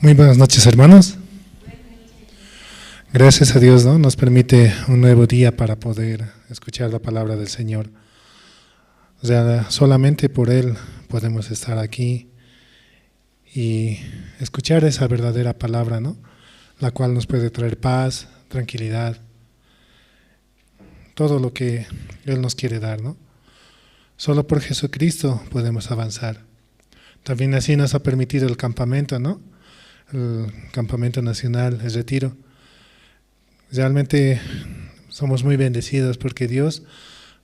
Muy buenas noches, hermanos. Gracias a Dios, ¿no? Nos permite un nuevo día para poder escuchar la palabra del Señor. O sea, solamente por Él podemos estar aquí y escuchar esa verdadera palabra, ¿no? La cual nos puede traer paz, tranquilidad, todo lo que Él nos quiere dar, ¿no? Solo por Jesucristo podemos avanzar. También así nos ha permitido el campamento, ¿no? El campamento nacional, el retiro. Realmente somos muy bendecidos porque Dios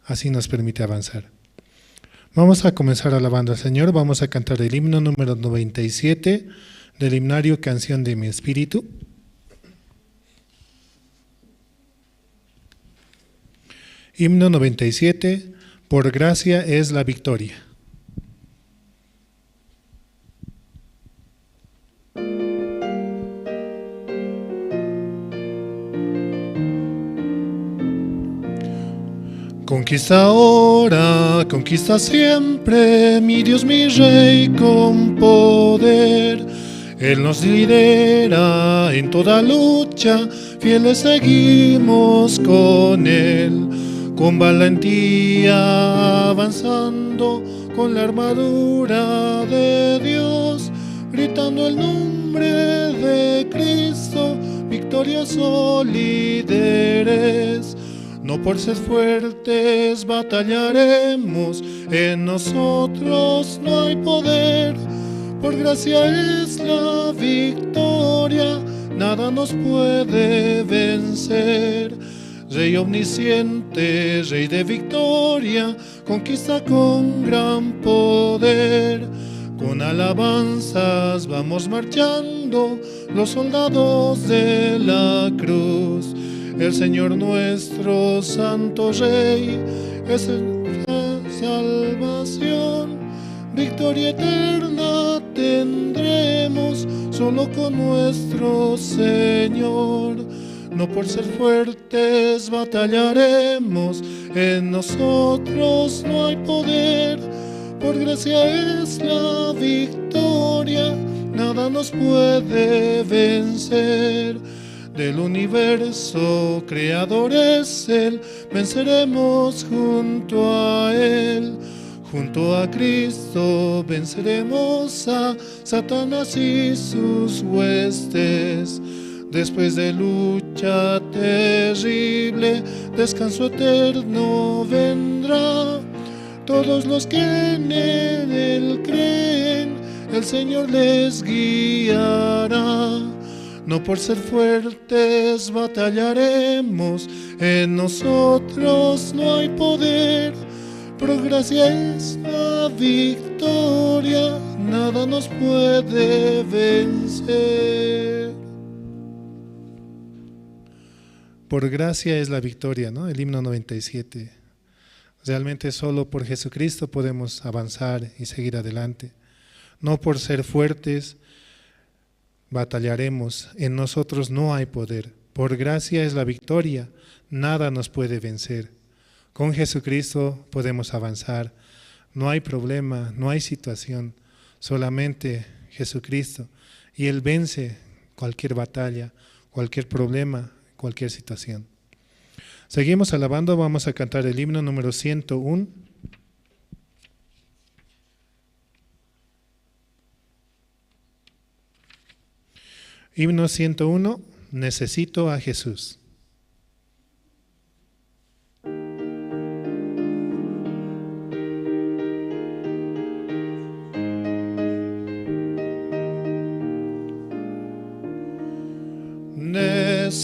así nos permite avanzar. Vamos a comenzar alabando al Señor. Vamos a cantar el himno número 97 del himnario Canción de mi Espíritu. Himno 97, por gracia es la victoria. Conquista ahora, conquista siempre, mi Dios, mi Rey, con poder. Él nos lidera en toda lucha, fieles seguimos con Él. Con valentía avanzando, con la armadura de Dios, gritando el nombre de Cristo, victoriosos líderes. No por ser fuertes batallaremos, en nosotros no hay poder. Por gracia es la victoria, nada nos puede vencer. Rey omnisciente, Rey de victoria, conquista con gran poder. Con alabanzas vamos marchando, los soldados de la cruz. El Señor nuestro Santo Rey es nuestra salvación. Victoria eterna tendremos solo con nuestro Señor. No por ser fuertes batallaremos, en nosotros no hay poder. Por gracia es la victoria, nada nos puede vencer. Del universo creador es Él, venceremos junto a Él. Junto a Cristo venceremos a Satanás y sus huestes. Después de lucha terrible, descanso eterno vendrá. Todos los que en Él creen, el Señor les guiará. No por ser fuertes batallaremos, en nosotros no hay poder. Por gracia es la victoria, nada nos puede vencer. Por gracia es la victoria, ¿no? El himno 97. Realmente solo por Jesucristo podemos avanzar y seguir adelante. No por ser fuertes batallaremos, en nosotros no hay poder. Por gracia es la victoria, nada nos puede vencer. Con Jesucristo podemos avanzar. No hay problema, no hay situación, solamente Jesucristo. Y Él vence cualquier batalla, cualquier problema, cualquier situación. Seguimos alabando, vamos a cantar el himno número 101. Himno 101, necesito a Jesús.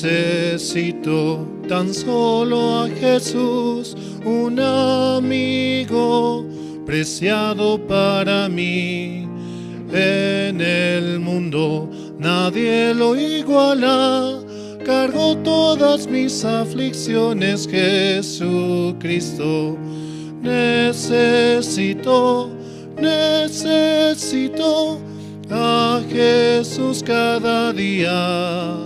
Necesito tan solo a Jesús, un amigo preciado para mí. En el mundo nadie lo iguala, cargo todas mis aflicciones, Jesucristo. Necesito a Jesús cada día.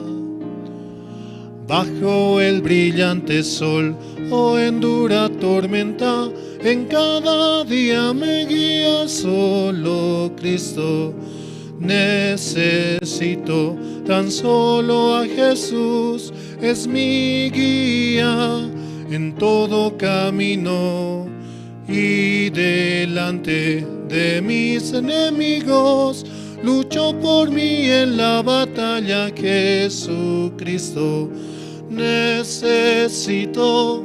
Bajo el brillante sol o en dura tormenta, en cada día me guía solo Cristo. Necesito necesito tan solo a Jesús, es mi guía en todo camino. Y delante de mis enemigos, luchó por mí en la batalla. Jesucristo, necesito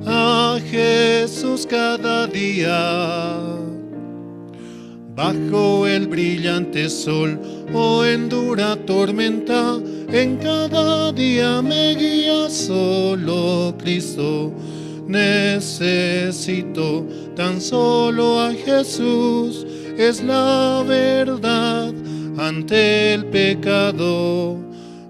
a Jesús cada día. Bajo el brillante sol o en dura tormenta, en cada día me guía solo Cristo. Necesito tan solo a Jesús, es la verdad ante el pecado.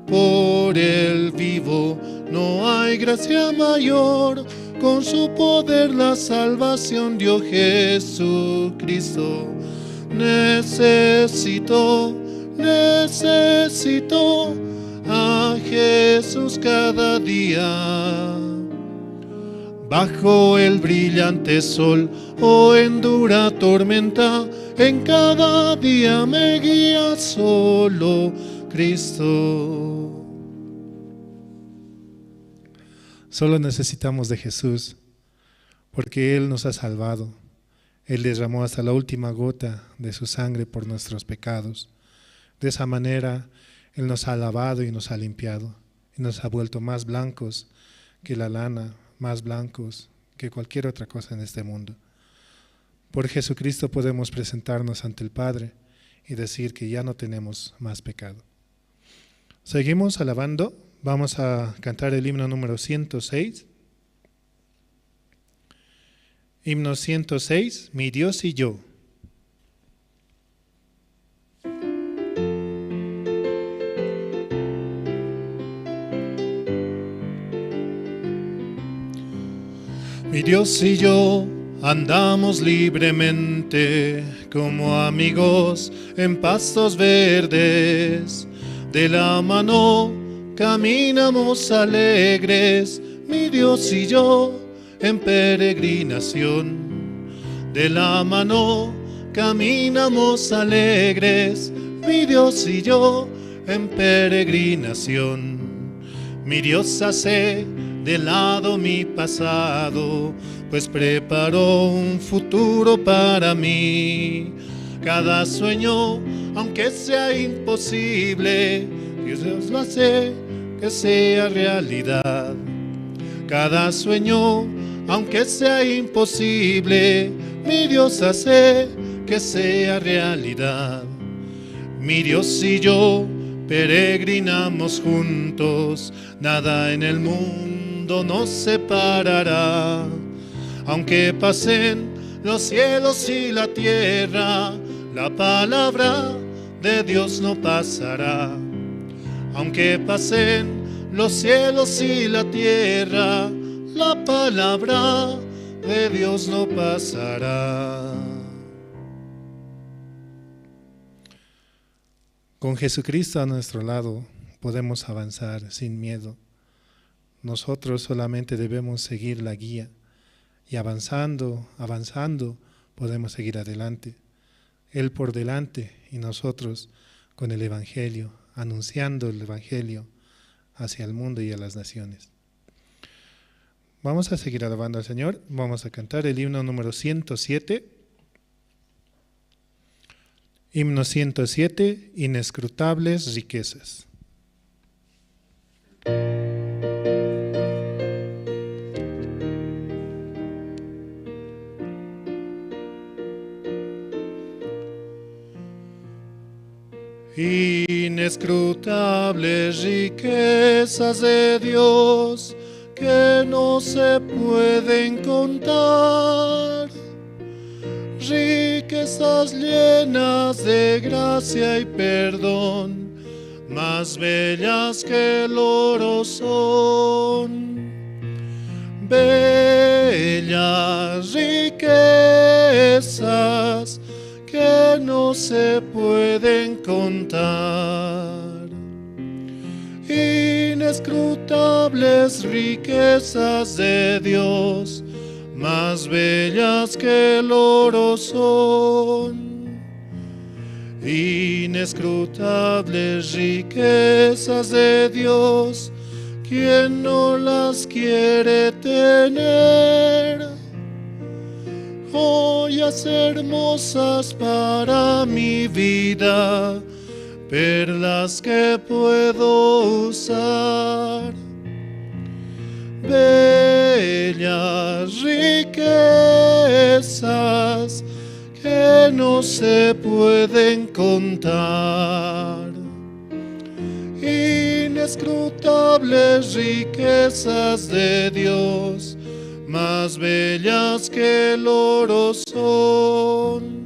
Por el vivo no hay gracia mayor, con su poder la salvación dio Jesucristo. Necesito a Jesús cada día. Bajo el brillante sol o en dura tormenta, en cada día me guía solo Cristo. Solo necesitamos de Jesús, porque Él nos ha salvado. Él derramó hasta la última gota de su sangre por nuestros pecados. De esa manera, Él nos ha lavado y nos ha limpiado, y nos ha vuelto más blancos que la lana, más blancos que cualquier otra cosa en este mundo. Por Jesucristo podemos presentarnos ante el Padre y decir que ya no tenemos más pecado. Seguimos alabando. Vamos a cantar el himno número 106. Himno 106, Mi Dios y yo. Mi Dios y yo andamos libremente como amigos en pastos verdes. De la mano caminamos alegres, mi Dios y yo en peregrinación. De la mano caminamos alegres, mi Dios y yo en peregrinación. Mi Dios hace de lado mi pasado, pues preparó un futuro para mí. Cada sueño, aunque sea imposible, Dios lo hace que sea realidad. Cada sueño, aunque sea imposible, mi Dios hace que sea realidad. Mi Dios y yo peregrinamos juntos, nada en el mundo nos separará. Aunque pasen los cielos y la tierra, la palabra de Dios no pasará. Aunque pasen los cielos y la tierra, la palabra de Dios no pasará. Con Jesucristo a nuestro lado podemos avanzar sin miedo. Nosotros solamente debemos seguir la guía y avanzando, podemos seguir adelante. Él por delante y nosotros con el Evangelio, anunciando el Evangelio hacia el mundo y a las naciones. Vamos a seguir alabando al Señor. Vamos a cantar el himno número 107. Himno 107, Inescrutables riquezas. Inescrutables riquezas de Dios que no se pueden contar, riquezas llenas de gracia y perdón, más bellas que el oro son. Bellas riquezas que no se pueden contar, inescrutables riquezas de Dios, más bellas que el oro son. Inescrutables riquezas de Dios, ¿quién no las quiere tener? Joyas hermosas para mi vida, perlas que puedo usar. Bellas riquezas que no se pueden contar. Inescrutables riquezas de Dios, más bellas que el oro son.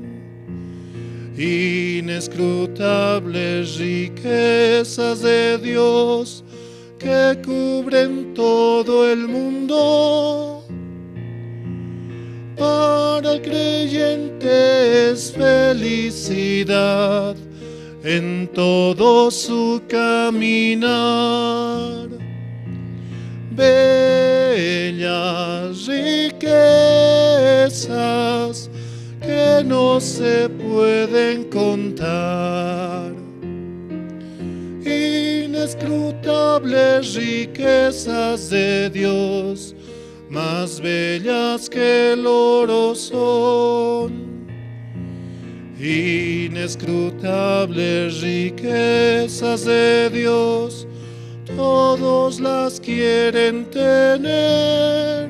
Inescrutables riquezas de Dios, que cubren todo el mundo. Para el creyente es felicidad en todo su caminar. Bellas riquezas que no se pueden contar. Inescrutables riquezas de Dios, más bellas que el oro son. Inescrutables riquezas de Dios, todos las quieren tener.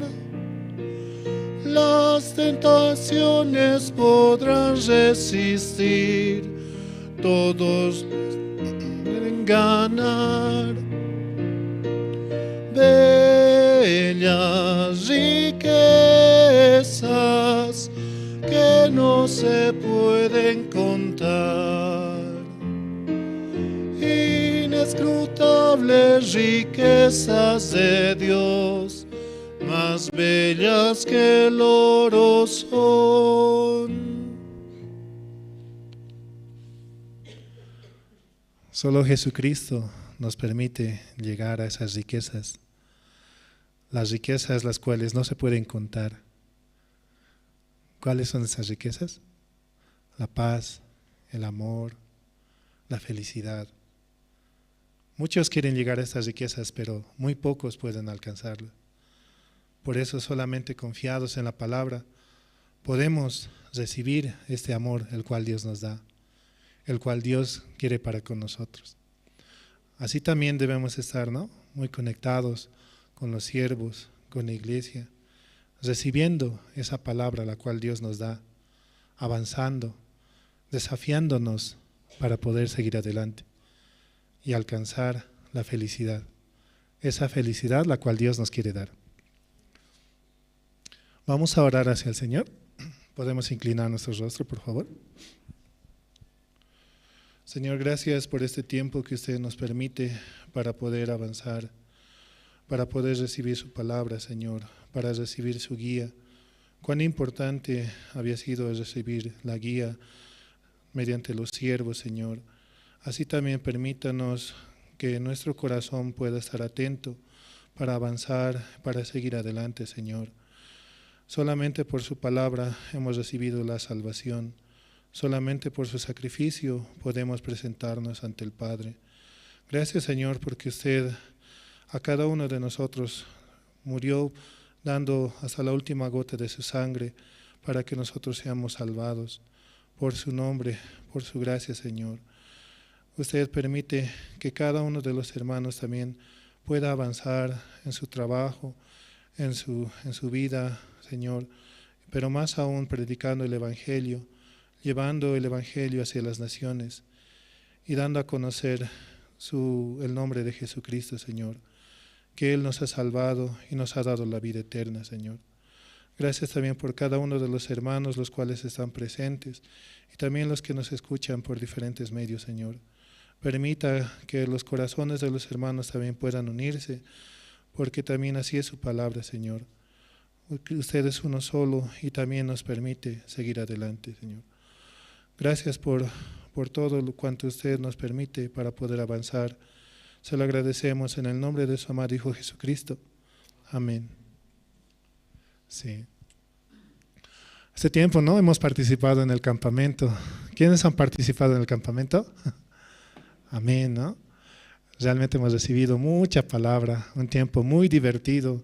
Las tentaciones podrán resistir, todos quieren ganar. Bellas riquezas que no se pueden contar. Inescrutables riquezas de Dios, más bellas que el oro son. Solo Jesucristo nos permite llegar a esas riquezas, las riquezas las cuales no se pueden contar. ¿Cuáles son esas riquezas? La paz, el amor, la felicidad. Muchos quieren llegar a estas riquezas, pero muy pocos pueden alcanzarlas. Por eso solamente confiados en la palabra podemos recibir este amor el cual Dios nos da, el cual Dios quiere para con nosotros. Así también debemos estar, ¿no?, muy conectados con los siervos, con la iglesia, recibiendo esa palabra la cual Dios nos da, avanzando, desafiándonos para poder seguir adelante y alcanzar la felicidad, esa felicidad la cual Dios nos quiere dar. Vamos a orar hacia el Señor. Podemos inclinar nuestro rostro, por favor. Señor, gracias por este tiempo que usted nos permite para poder avanzar, para poder recibir su palabra, Señor, para recibir su guía. Cuán importante había sido recibir la guía mediante los siervos, Señor. Así también permítanos que nuestro corazón pueda estar atento para avanzar, para seguir adelante, Señor. Solamente por su palabra hemos recibido la salvación. Solamente por su sacrificio podemos presentarnos ante el Padre. Gracias, Señor, porque usted a cada uno de nosotros murió dando hasta la última gota de su sangre para que nosotros seamos salvados. Por su nombre, por su gracia, Señor. Usted permite que cada uno de los hermanos también pueda avanzar en su trabajo, en su vida, Señor, pero más aún predicando el Evangelio, llevando el Evangelio hacia las naciones y dando a conocer el nombre de Jesucristo, Señor, que Él nos ha salvado y nos ha dado la vida eterna, Señor. Gracias también por cada uno de los hermanos los cuales están presentes y también los que nos escuchan por diferentes medios, Señor. Permita que los corazones de los hermanos también puedan unirse, porque también así es su palabra, Señor. Usted es uno solo y también nos permite seguir adelante, Señor. Gracias por todo cuanto usted nos permite para poder avanzar. Se lo agradecemos en el nombre de su amado Hijo Jesucristo. Amén. Sí. Este tiempo, ¿no? Hemos participado en el campamento. ¿Quiénes han participado en el campamento? Amén, ¿no? Realmente hemos recibido mucha palabra, un tiempo muy divertido,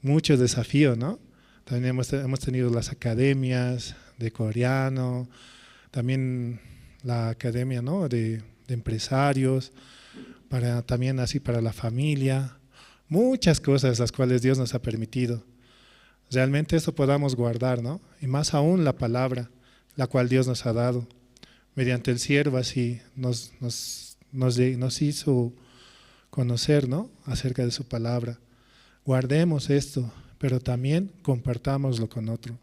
mucho desafío, ¿no? También hemos tenido las academias de coreano, también la academia, ¿no? de empresarios, también así para la familia, muchas cosas las cuales Dios nos ha permitido. Realmente esto podamos guardar, ¿no? Y más aún la palabra, la cual Dios nos ha dado. Mediante el siervo así nos hizo conocer, ¿no? Acerca de su palabra. Guardemos esto, pero también compartámoslo con otro,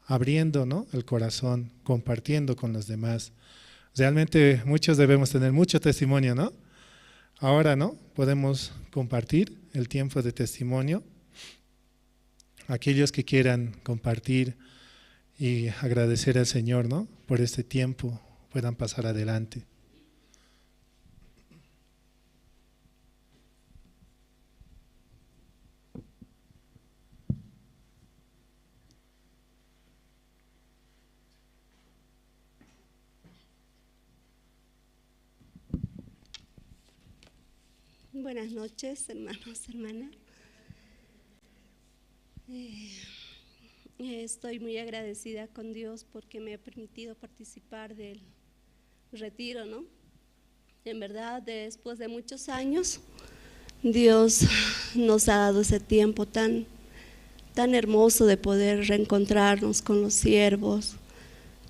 abriendo, ¿no? El corazón, compartiendo con los demás. Realmente muchos debemos tener mucho testimonio, ¿no? Ahora, ¿no? Podemos compartir el tiempo de testimonio. Aquellos que quieran compartir y agradecer al Señor, ¿no? Por este tiempo, puedan pasar adelante. Buenas noches, hermanos, hermanas. Estoy muy agradecida con Dios porque me ha permitido participar del retiro, ¿no? En verdad, después de muchos años, Dios nos ha dado ese tiempo tan hermoso de poder reencontrarnos con los siervos,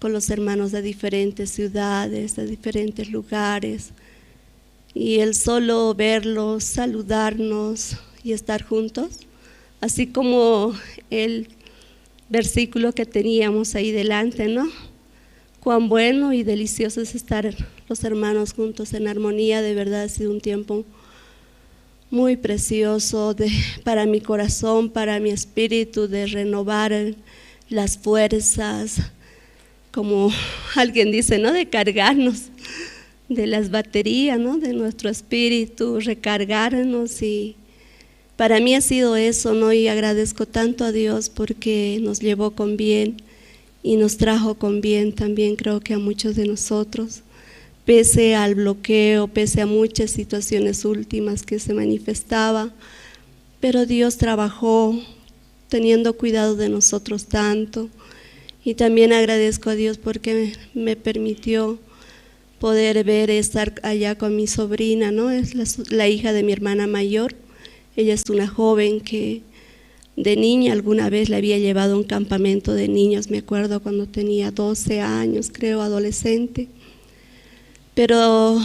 con los hermanos de diferentes ciudades, de diferentes lugares. Y el solo verlos, saludarnos y estar juntos, así como el versículo que teníamos ahí delante, ¿no? Cuán bueno y delicioso es estar los hermanos juntos en armonía. De verdad ha sido un tiempo muy precioso para mi corazón, para mi espíritu, de renovar las fuerzas, como alguien dice, ¿no? De cargarnos de las baterías, ¿no? De nuestro espíritu, recargarnos. Y para mí ha sido eso, ¿no? Y agradezco tanto a Dios porque nos llevó con bien y nos trajo con bien también, creo que a muchos de nosotros, pese al bloqueo, pese a muchas situaciones últimas que se manifestaba, pero Dios trabajó teniendo cuidado de nosotros tanto. Y también agradezco a Dios porque me permitió poder estar allá con mi sobrina, ¿no? Es la hija de mi hermana mayor. Ella es una joven que de niña alguna vez le había llevado a un campamento de niños, me acuerdo cuando tenía 12 años, creo, adolescente. Pero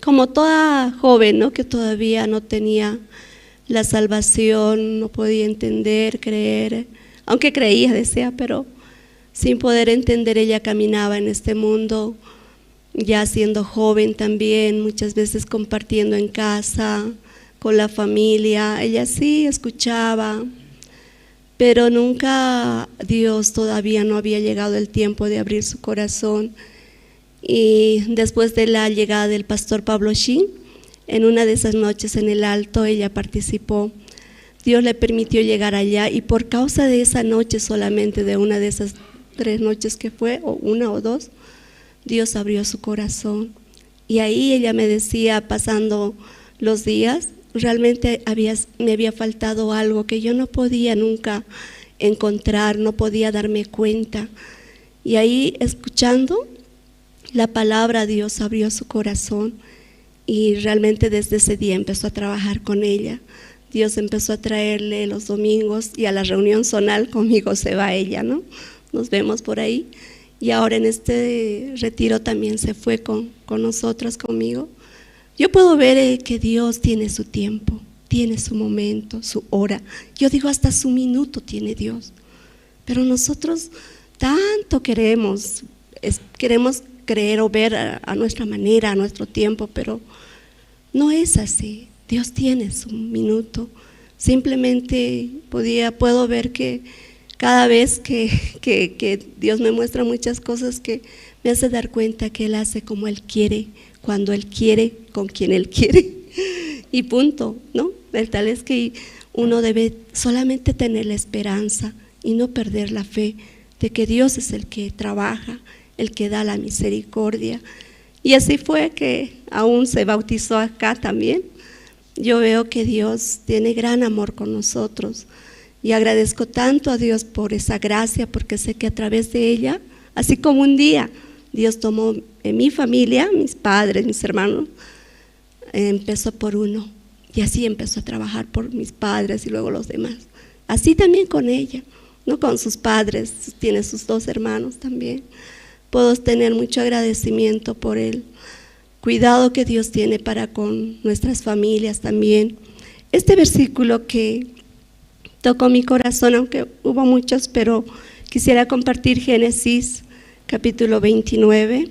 como toda joven, ¿no? Que todavía no tenía la salvación, no podía entender, creer, aunque creía, decía, pero sin poder entender, ella caminaba en este mundo. Ya siendo joven también, muchas veces compartiendo en casa, con la familia, ella sí escuchaba, pero nunca Dios todavía no había llegado el tiempo de abrir su corazón. Y después de la llegada del pastor Pablo Shin, en una de esas noches en el Alto, ella participó. Dios le permitió llegar allá y por causa de esa noche solamente, de una de esas 3 noches que fue, o 1 o 2, Dios abrió su corazón. Y ahí ella me decía, pasando los días, realmente me había faltado algo que yo no podía nunca encontrar, no podía darme cuenta. Y ahí, escuchando la palabra, Dios abrió su corazón y realmente desde ese día empezó a trabajar con ella. Dios empezó a traerle los domingos y a la reunión zonal conmigo se va ella, ¿no? Nos vemos por ahí. Y ahora en este retiro también se fue con nosotras, conmigo. Yo puedo ver que Dios tiene su tiempo, tiene su momento, su hora. Yo digo hasta su minuto tiene Dios. Pero nosotros tanto queremos creer o ver a nuestra manera, a nuestro tiempo, pero no es así. Dios tiene su minuto. Simplemente puedo ver que cada vez que Dios me muestra muchas cosas, que me hace dar cuenta que Él hace como Él quiere, cuando Él quiere, con quien Él quiere, y punto, ¿no? El tal es que uno debe solamente tener la esperanza y no perder la fe de que Dios es el que trabaja, el que da la misericordia. Y así fue que aún se bautizó acá también. Yo veo que Dios tiene gran amor con nosotros y agradezco tanto a Dios por esa gracia, porque sé que a través de ella, así como un día Dios tomó en mi familia, mis padres, mis hermanos, empezó por uno y así empezó a trabajar por mis padres y luego los demás. Así también con ella, ¿no? Con sus padres, tiene sus 2 hermanos también. Puedo tener mucho agradecimiento por el cuidado que Dios tiene para con nuestras familias también. Este versículo que tocó mi corazón, aunque hubo muchos, pero quisiera compartir Génesis capítulo 29.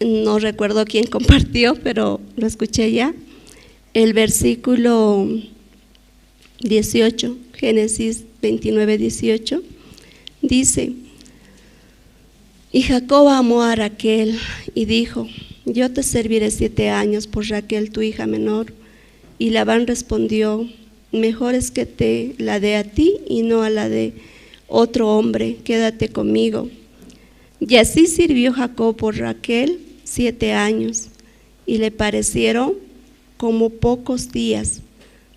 No recuerdo quién compartió, pero lo escuché ya. El versículo 18, Génesis 29, 18, dice: y Jacob amó a Raquel y dijo: yo te serviré 7 años por Raquel, tu hija menor. Y Labán respondió: mejor es que te la dé a ti y no a la de otro hombre, quédate conmigo. Y así sirvió Jacob por Raquel 7 años, y le parecieron como pocos días,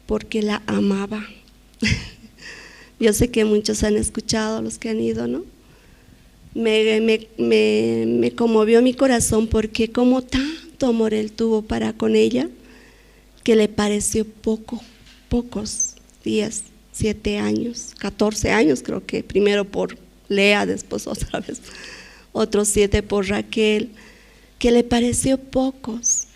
porque la amaba. Yo sé que muchos han escuchado, los que han ido, ¿no? Me conmovió mi corazón, porque como tanto amor él tuvo para con ella, que le pareció pocos días, 7 años, 14 años creo que, primero por Lea, después otra vez, otros 7 por Raquel, que le pareció pocos.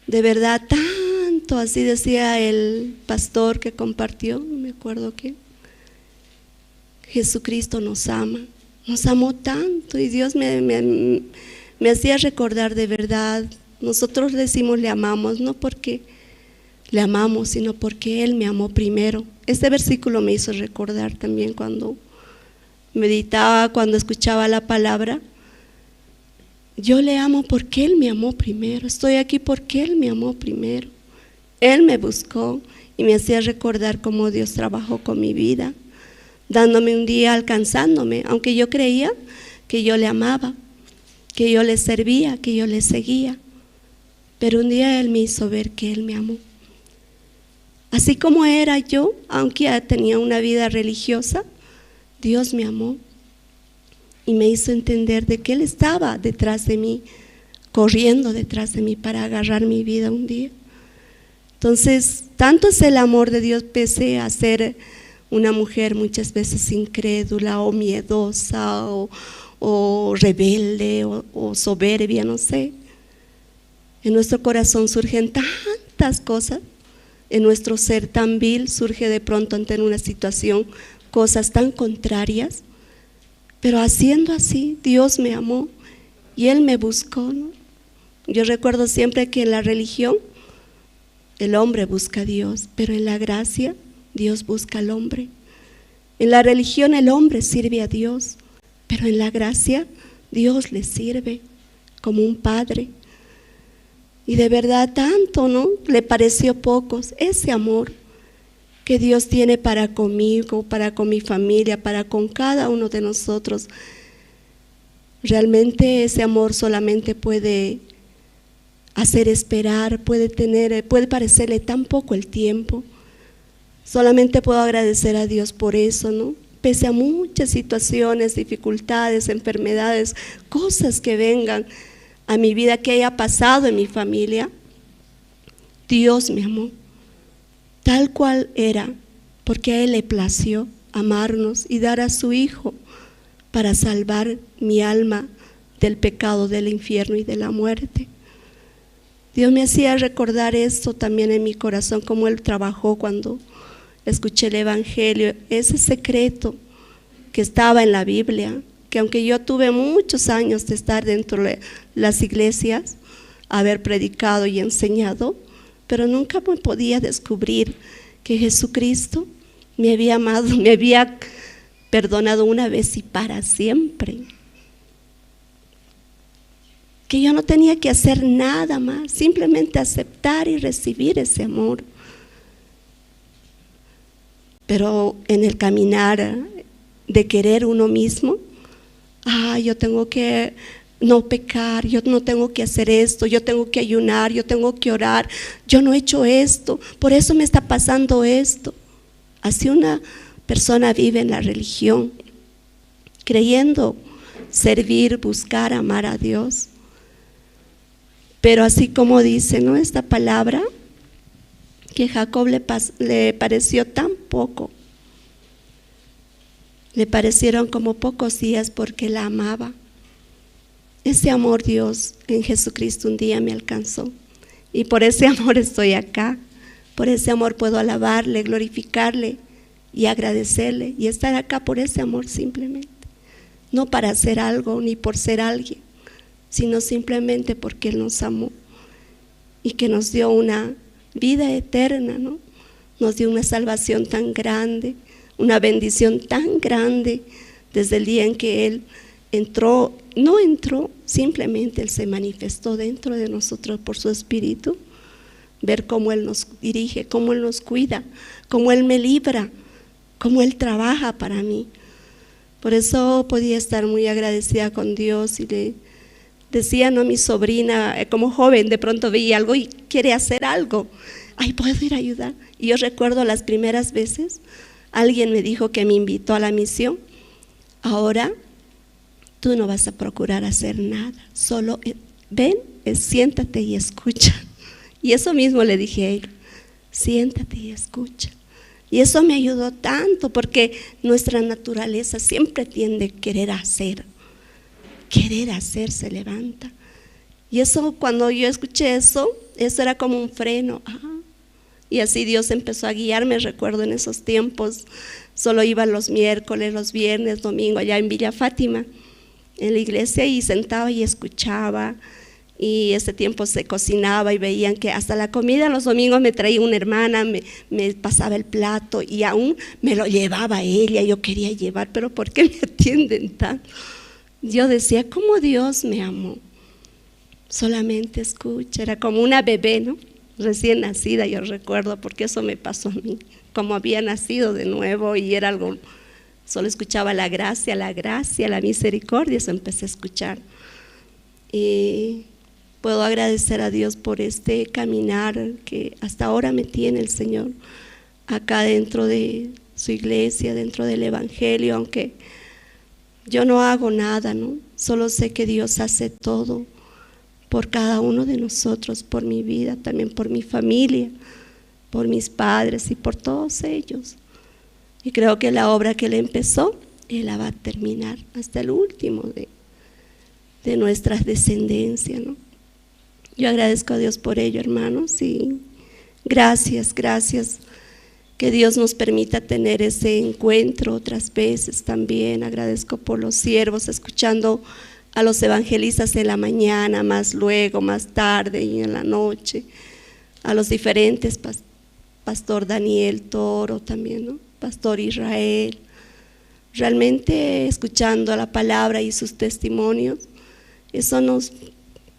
De verdad, tanto, así decía el pastor que compartió, no me acuerdo qué, Jesucristo nos ama, nos amó tanto, y Dios me hacía recordar de verdad. Nosotros decimos le amamos, no porque le amamos, sino porque Él me amó primero. Este versículo me hizo recordar también cuando meditaba, cuando escuchaba la palabra. Yo le amo porque Él me amó primero, estoy aquí porque Él me amó primero. Él me buscó y me hacía recordar cómo Dios trabajó con mi vida, dándome un día, alcanzándome, aunque yo creía que yo le amaba, que yo le servía, que yo le seguía. Pero un día Él me hizo ver que Él me amó. Así como era yo, aunque ya tenía una vida religiosa, Dios me amó y me hizo entender de que Él estaba detrás de mí, corriendo detrás de mí para agarrar mi vida un día. Entonces, tanto es el amor de Dios, pese a ser una mujer muchas veces incrédula o miedosa o rebelde o soberbia, no sé. En nuestro corazón surgen tantas cosas, en nuestro ser tan vil surge de pronto ante una situación cosas tan contrarias, pero haciendo así, Dios me amó y Él me buscó, ¿no? Yo recuerdo siempre que en la religión el hombre busca a Dios, pero en la gracia Dios busca al hombre. En la religión el hombre sirve a Dios, pero en la gracia Dios le sirve como un padre. Y de verdad tanto, ¿no? Le pareció pocos ese amor que Dios tiene para conmigo, para con mi familia, para con cada uno de nosotros. Realmente ese amor solamente puede hacer esperar, puede parecerle tan poco el tiempo. Solamente puedo agradecer a Dios por eso, ¿no? Pese a muchas situaciones, dificultades, enfermedades, cosas que vengan a mi vida, que haya pasado en mi familia, Dios me amó tal cual era, porque a Él le plació amarnos y dar a su Hijo para salvar mi alma del pecado, del infierno y de la muerte. Dios me hacía recordar esto también en mi corazón, cómo Él trabajó cuando escuché el Evangelio, ese secreto que estaba en la Biblia, que aunque yo tuve muchos años de estar dentro de las iglesias, haber predicado y enseñado, pero nunca me podía descubrir que Jesucristo me había amado, me había perdonado una vez y para siempre. Que yo no tenía que hacer nada más, simplemente aceptar y recibir ese amor. pero en el caminar de querer uno mismo, yo tengo que no pecar, yo no tengo que hacer esto, yo tengo que ayunar, yo tengo que orar, yo no he hecho esto, por eso me está pasando esto. Así una persona vive en la religión, creyendo servir, buscar, amar a Dios. Pero así como dice, ¿no?, esta palabra, que Jacob le pareció tan poco, le parecieron como pocos días porque la amaba. Ese amor, Dios en Jesucristo un día me alcanzó, y por ese amor estoy acá. Por ese amor puedo alabarle, glorificarle y agradecerle y estar acá por ese amor simplemente. No para hacer algo ni por ser alguien, sino simplemente porque Él nos amó y que nos dio una vida eterna, ¿no? Nos dio una salvación tan grande, una bendición tan grande desde el día en que Él entró, no entró, simplemente Él se manifestó dentro de nosotros por su Espíritu. Ver cómo Él nos dirige, cómo Él nos cuida, cómo Él me libra, cómo Él trabaja para mí. Por eso podía estar muy agradecida con Dios y le decía, ¿no?, a mi sobrina, como joven, de pronto veía algo y quiere hacer algo. ¿Puedo ir a ayudar? Y yo recuerdo las primeras veces, alguien me dijo que me invitó a la misión. Ahora tú no vas a procurar hacer nada, solo ven, siéntate y escucha. Y eso mismo le dije a él, siéntate y escucha. Y eso me ayudó tanto, porque nuestra naturaleza siempre tiende a querer hacer se levanta. Y eso, cuando yo escuché eso era como un freno. Y así Dios empezó a guiarme. Recuerdo en esos tiempos, solo iba los miércoles, los viernes, domingo, allá en Villa Fátima, en la iglesia, y sentaba y escuchaba. Y ese tiempo se cocinaba y veían que hasta la comida los domingos me traía una hermana, me pasaba el plato y aún me lo llevaba ella. Yo quería llevar, pero ¿por qué me atienden tan? Yo decía, ¿cómo Dios me amó? Solamente escucha, era como una bebé, ¿no?, recién nacida, yo recuerdo, porque eso me pasó a mí, como había nacido de nuevo y era algo, solo escuchaba la gracia, la misericordia, eso empecé a escuchar. Y puedo agradecer a Dios por este caminar que hasta ahora me tiene el Señor acá dentro de su iglesia, dentro del Evangelio, aunque yo no hago nada, ¿no? Solo sé que Dios hace todo por cada uno de nosotros, por mi vida, también por mi familia, por mis padres y por todos ellos. Y creo que la obra que Él empezó, Él la va a terminar hasta el último de nuestras descendencias, ¿no? Yo agradezco a Dios por ello, hermanos, y gracias, que Dios nos permita tener ese encuentro otras veces también. Agradezco por los siervos, escuchando a los evangelistas en la mañana, más luego, más tarde y en la noche, a los diferentes, Pastor Daniel Toro también, ¿no?, Pastor Israel, realmente escuchando la palabra y sus testimonios. Eso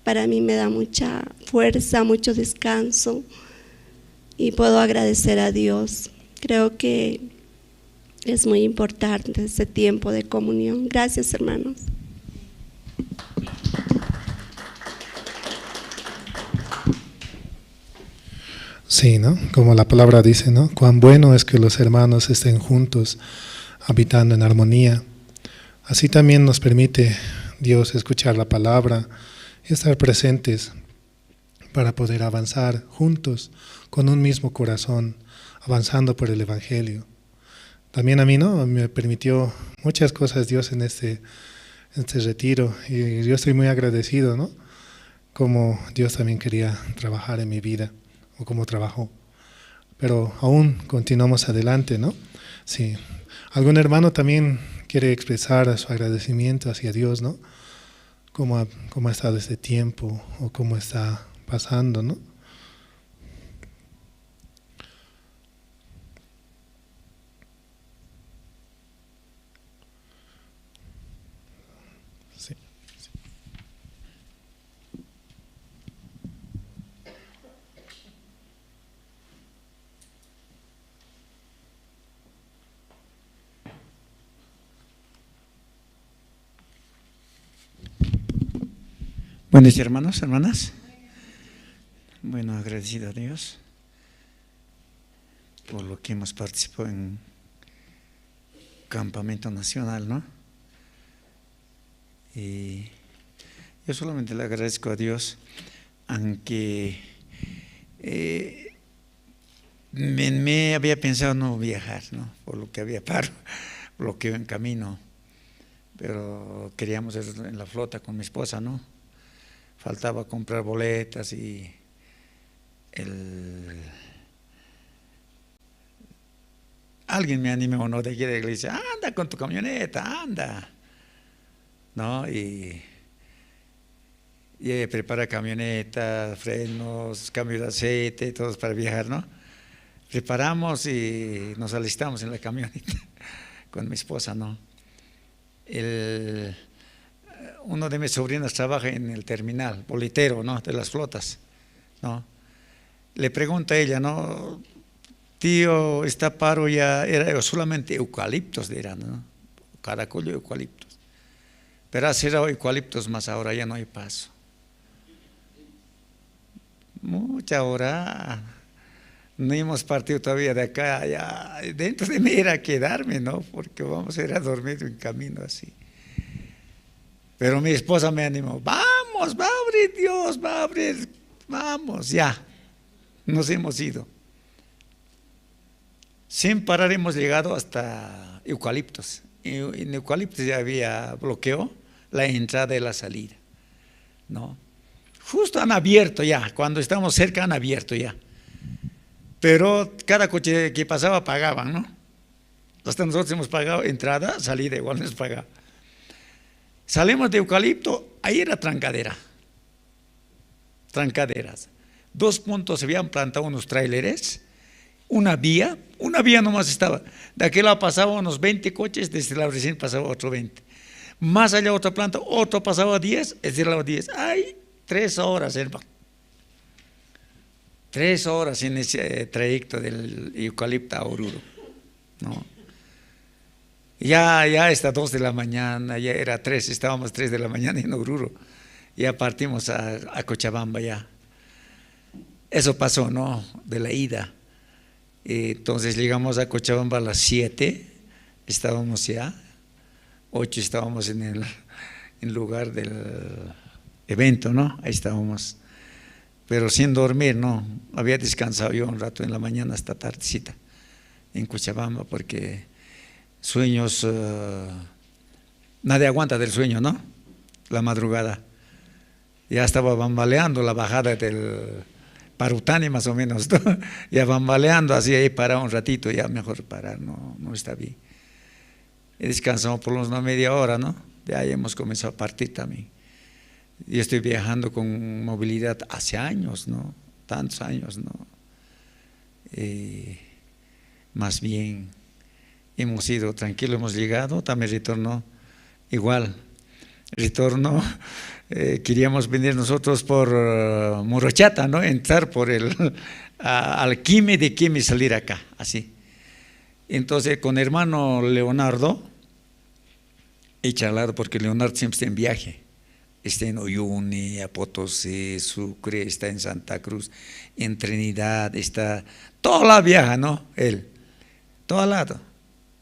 para mí me da mucha fuerza, mucho descanso, y puedo agradecer a Dios. Creo que es muy importante ese tiempo de comunión. Gracias, hermanos. Sí, ¿no? Como la palabra dice, ¿no? Cuán bueno es que los hermanos estén juntos, habitando en armonía. Así también nos permite Dios escuchar la palabra y estar presentes para poder avanzar juntos con un mismo corazón, avanzando por el Evangelio. También a mí, ¿no?, me permitió muchas cosas Dios en este retiro, y yo estoy muy agradecido, ¿no?, como Dios también quería trabajar en mi vida, o como trabajó. Pero aún continuamos adelante, ¿no? Sí. ¿Algún hermano también quiere expresar su agradecimiento hacia Dios, ¿no? ¿Cómo ha estado este tiempo o cómo está pasando, ¿no? Sí. Buenos días, hermanos, hermanas. Bueno, agradecido a Dios por lo que hemos participado en campamento nacional, ¿no? Y yo solamente le agradezco a Dios, aunque me había pensado no viajar, ¿no? Por lo que había paro, bloqueo en camino, pero queríamos ir en la flota con mi esposa, ¿no? Faltaba comprar boletas y alguien me animó, ¿no? De aquí de la iglesia, anda con tu camioneta, anda, ¿no? Y prepara camioneta, frenos, cambio de aceite, todos para viajar, ¿no? Preparamos y nos alistamos en la camioneta con mi esposa, ¿no? Uno de mis sobrinos trabaja en el terminal, boletero, ¿no? De las flotas, ¿no? Le pregunta a ella, ¿no? Tío, está paro ya, era solamente eucaliptos, dirán, ¿no? Caracol y eucaliptos. Pero hace era eucaliptos más, ahora ya no hay paso. Mucha hora. No hemos partido todavía de acá, ya dentro de mí era quedarme, ¿no? Porque vamos a ir a dormir en camino así. Pero mi esposa me animó, vamos, va a abrir Dios, va a abrir, vamos, ya, nos hemos ido. Sin parar hemos llegado hasta eucaliptos. En eucaliptos ya había bloqueo la entrada y la salida, ¿no? Justo han abierto ya, cuando estamos cerca han abierto ya. Pero cada coche que pasaba pagaban, ¿no? Hasta nosotros hemos pagado entrada, salida, igual nos pagaba. Salimos de eucalipto, ahí era trancaderas. 2 puntos se habían plantado unos tráileres, una vía nomás estaba. De aquel lado pasaba unos 20 coches, desde este lado recién pasaba otro 20. Más allá otra planta, otro pasaba 10, desde el lado 10. ¡Ay! 3 horas, hermano. 3 horas en ese trayecto del eucalipto a Oruro, ¿no? Ya hasta 2 de la mañana, ya era 3, estábamos 3 de la mañana en Oruro, ya partimos a Cochabamba ya. Eso pasó, ¿no? De la ida. Entonces llegamos a Cochabamba a las 7, estábamos ya, 8 estábamos en el lugar del evento, ¿no? Ahí estábamos. Pero sin dormir, no, había descansado yo un rato en la mañana hasta tardecita en Cochabamba porque sueños, nadie aguanta del sueño, ¿no? La madrugada. Ya estaba bambaleando la bajada del Parutani más o menos, ¿no? Ya bambaleando, así ahí para un ratito, ya mejor parar, no está bien. Y descansamos por unos media hora, ¿no? De ahí hemos comenzado a partir también. Yo estoy viajando con movilidad hace años, ¿no? Tantos años, ¿no? Más bien hemos ido tranquilos, hemos llegado, también retornó igual. Retorno, queríamos venir nosotros por Morochata, ¿no? Entrar por al Quime, de Quime salir acá, así. Entonces con hermano Leonardo he charlado porque Leonardo siempre está en viaje. Está en Uyuni, a Potosí, Sucre, está en Santa Cruz, en Trinidad, está toda la viaja, ¿no? Él, todo lado,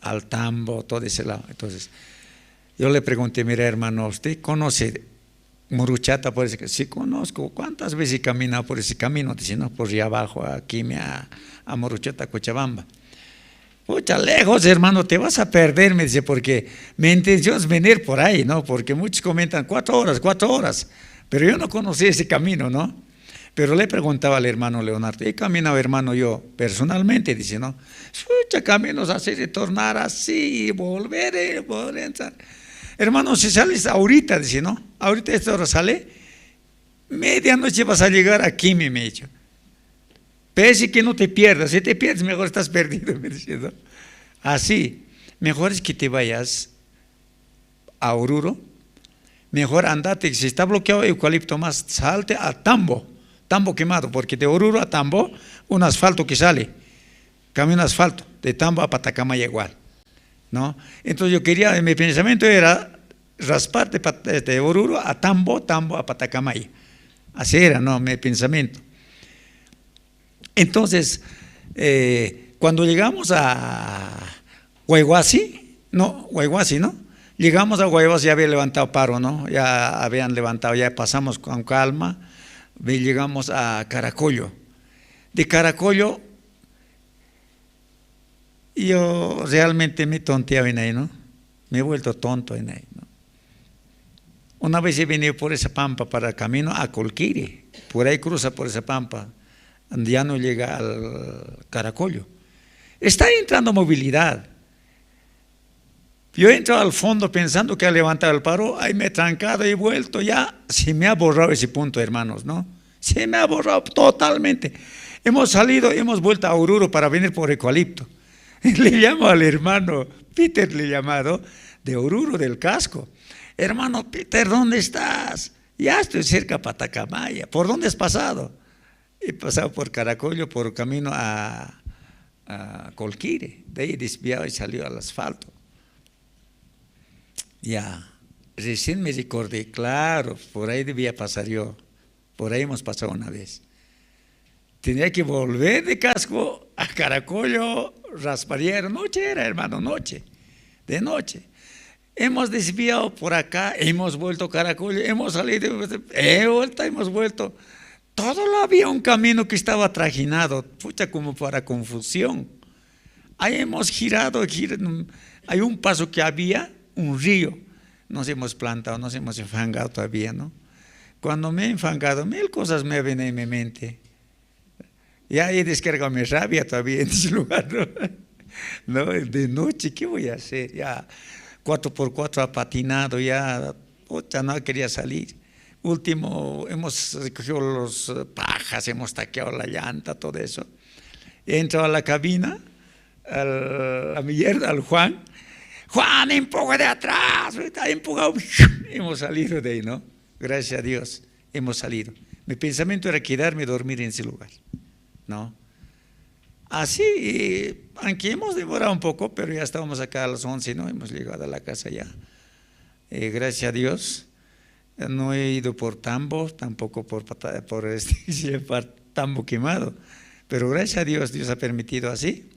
al Tambo, todo ese lado. Entonces, yo le pregunté, mira hermano, ¿usted conoce Muruchata? Por ese? Sí, conozco. ¿Cuántas veces he caminado por ese camino? Dice, no, por allá abajo, aquí a Muruchata, Cochabamba. Pucha, lejos, hermano, te vas a perder, me dice, porque mi intención es venir por ahí, ¿no? Porque muchos comentan 4 horas, pero yo no conocí ese camino, ¿no? Pero le preguntaba al hermano Leonardo, ¿he caminado, hermano, yo personalmente? Dice, ¿no? Pucha, caminos así, retornar así, volver a entrar. Hermano, si sales ahorita, dice, ¿no? Ahorita a esta hora sale, medianoche vas a llegar aquí, me he dicho. Pese que no te pierdas, si te pierdes mejor estás perdido, me dice, ¿no? Así, mejor es que te vayas a Oruro, mejor andate, si está bloqueado eucalipto más, salte a Tambo quemado, porque de Oruro a Tambo, un asfalto que sale, camino asfalto, de Tambo a Patacamaya igual, ¿no? Entonces yo quería, mi pensamiento era raspar de Oruro a Tambo, Tambo a Patacamaya. Así era, ¿no?, mi pensamiento. Entonces, cuando llegamos a Guayhuasi, ¿no? Llegamos a Guayhuasi, ya había levantado paro, ¿no? Ya habían levantado, ya pasamos con calma, llegamos a Caracollo. De Caracollo, yo realmente me tonteaba en ahí, ¿no? Me he vuelto tonto en ahí, ¿no? Una vez he venido por esa pampa para el camino a Colquiri, por ahí cruza por esa pampa, ya no llega al Caracollo. Está entrando movilidad. Yo entro al fondo pensando que ha levantado el paro, ahí me he trancado y he vuelto, ya se me ha borrado ese punto, hermanos, ¿no? Se me ha borrado totalmente. Hemos salido, hemos vuelto a Oruro para venir por Eucalipto. Le llamo al hermano Peter, le he llamado, de Oruro, del casco. Hermano Peter, ¿dónde estás? Ya estoy cerca de Patacamaya. ¿Por dónde has pasado? He pasado por Caracollo, por camino a Colquiri. De ahí desviado y salió al asfalto. Ya, recién me recordé, claro, por ahí debía pasar yo. Por ahí hemos pasado una vez. Tenía que volver de casco a Caracollo, Raspariero. Noche era, hermano, noche. De noche. Hemos desviado por acá, hemos vuelto a Caracollo, hemos salido, hemos vuelto. Todo había un camino que estaba trajinado, pucha, como para confusión. Ahí hemos girado, hay un paso que había, un río. Nos hemos plantado, nos hemos enfangado todavía, ¿no? Cuando me he enfangado, mil cosas me vienen en mi mente. Ya he descargado mi rabia todavía en ese lugar, ¿no? No, de noche, ¿qué voy a hacer? Ya 4x4 ha patinado, ya no quería salir. Último, hemos recogido los pajas, hemos taqueado la llanta, todo eso. He entrado a la cabina, a mi izquierda, al Juan, empuja de atrás, ha empujado, hemos salido de ahí, ¿no? Gracias a Dios, hemos salido. Mi pensamiento era quedarme a dormir en ese lugar, ¿no? Así, aunque hemos demorado un poco, pero ya estábamos acá a las 11, ¿no? Hemos llegado a la casa ya. Gracias a Dios, no he ido por Tambo, tampoco por Tambo quemado, pero gracias a Dios, Dios ha permitido así.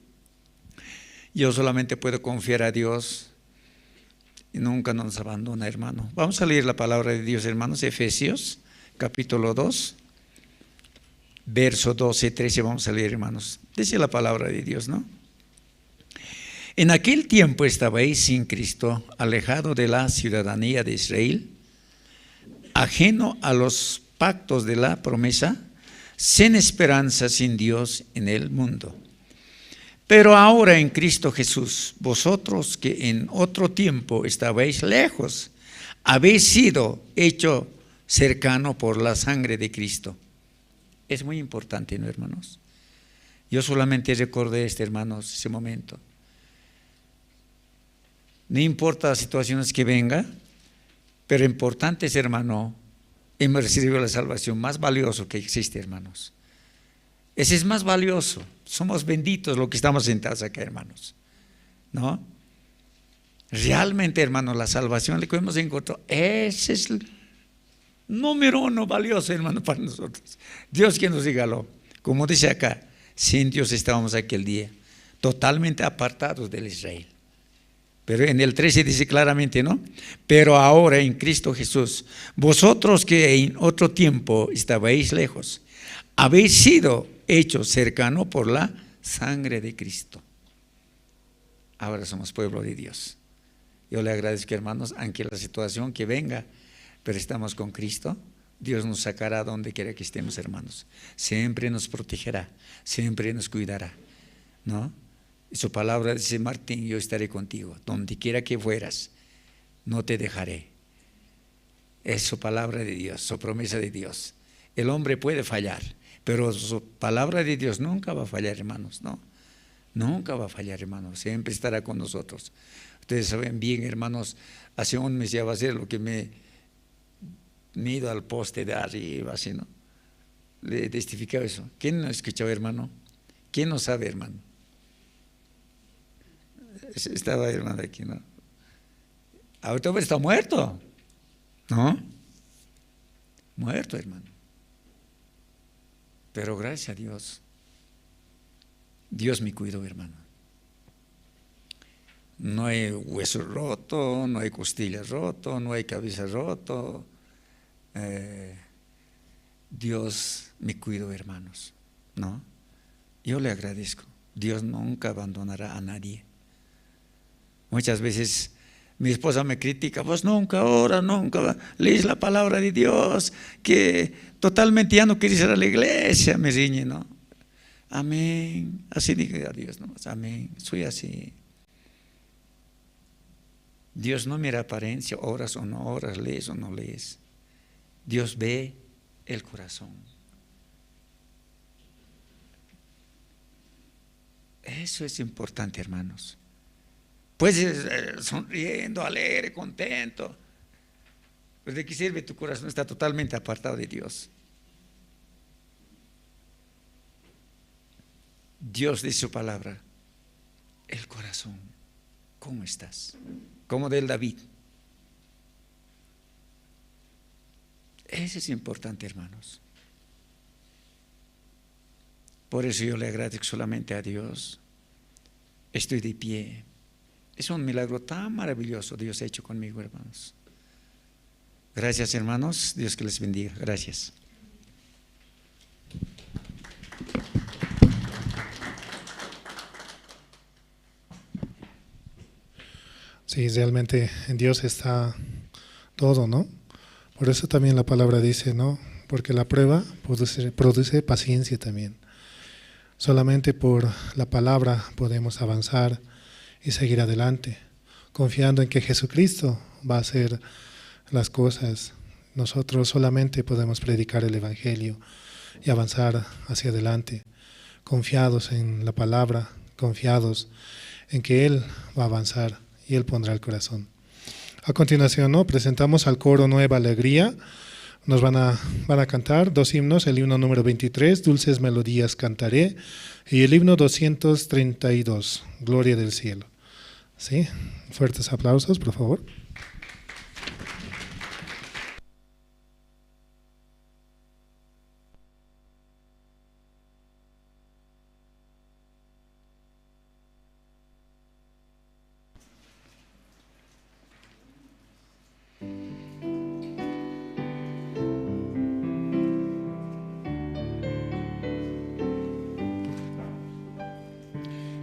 Yo solamente puedo confiar a Dios y nunca nos abandona, hermano. Vamos a leer la palabra de Dios, hermanos, Efesios, capítulo 2. Verso 12, 13, vamos a leer, hermanos. Dice la palabra de Dios, ¿no? En aquel tiempo estabais sin Cristo, alejado de la ciudadanía de Israel, ajeno a los pactos de la promesa, sin esperanza, sin Dios en el mundo. Pero ahora en Cristo Jesús, vosotros que en otro tiempo estabais lejos, habéis sido hecho cercano por la sangre de Cristo. Es muy importante, ¿no, hermanos? Yo solamente recordé hermanos, ese momento. No importa las situaciones que vengan, pero importante es, hermano, hemos recibido la salvación más valiosa que existe, hermanos. Ese es más valioso. Somos benditos los que estamos sentados acá, hermanos, ¿no? Realmente, hermanos, la salvación que hemos encontrado, ese es el número uno valioso, hermano, para nosotros. Dios que nos regaló. Como dice acá, sin Dios estábamos aquel día, totalmente apartados del Israel. Pero en el 13 dice claramente, ¿no? Pero ahora en Cristo Jesús, vosotros que en otro tiempo estabais lejos, habéis sido hechos cercanos por la sangre de Cristo. Ahora somos pueblo de Dios. Yo le agradezco, hermanos, aunque la situación que venga, pero estamos con Cristo, Dios nos sacará donde quiera que estemos, hermanos. Siempre nos protegerá, siempre nos cuidará, ¿no? Y su palabra dice, Martín, yo estaré contigo, donde quiera que fueras, no te dejaré. Es su palabra de Dios, su promesa de Dios. El hombre puede fallar, pero su palabra de Dios nunca va a fallar, hermanos, ¿no? Nunca va a fallar, hermanos, siempre estará con nosotros. Ustedes saben bien, hermanos, hace un mes ya va a ser lo que me he ido al poste de arriba, así, ¿no? Le he testificado eso. ¿Quién no ha escuchado, hermano? ¿Quién no sabe, hermano? Estaba, hermano, aquí, ¿no? Ahorita está muerto, ¿no? Muerto, hermano. Pero gracias a Dios, Dios me cuidó, hermano. No hay hueso roto, no hay costillas roto, no hay cabeza roto. Dios me cuidó, hermanos, ¿no? Yo le agradezco. Dios nunca abandonará a nadie. Muchas veces mi esposa me critica, vos nunca oras, nunca lees la palabra de Dios, que totalmente ya no quieres ir a la iglesia, me riñe, ¿no? Amén, así diga a Dios, ¿no? Amén, soy así. Dios no mira apariencia, oras o no oras, lees o no lees. Dios ve el corazón. Eso es importante, hermanos. Puedes sonriendo, alegre, contento. Pues ¿de qué sirve? Tu corazón está totalmente apartado de Dios. Dios dice su palabra. El corazón, ¿cómo estás? Como del David. Eso es importante, hermanos. Por eso yo le agradezco solamente a Dios. Estoy de pie. Es un milagro tan maravilloso Dios ha hecho conmigo, hermanos. Gracias, hermanos. Dios que les bendiga. Gracias. Sí, realmente en Dios está todo, ¿no? Por eso también la palabra dice, ¿no? Porque la prueba produce paciencia también. Solamente por la palabra podemos avanzar y seguir adelante, confiando en que Jesucristo va a hacer las cosas. Nosotros solamente podemos predicar el Evangelio y avanzar hacia adelante, confiados en la palabra, confiados en que Él va a avanzar y Él pondrá el corazón. A continuación, ¿no? Presentamos al coro Nueva Alegría. Nos van a cantar dos himnos, el himno número 23, Dulces Melodías Cantaré, y el himno 232, Gloria del Cielo. ¿Sí? Fuertes aplausos, por favor.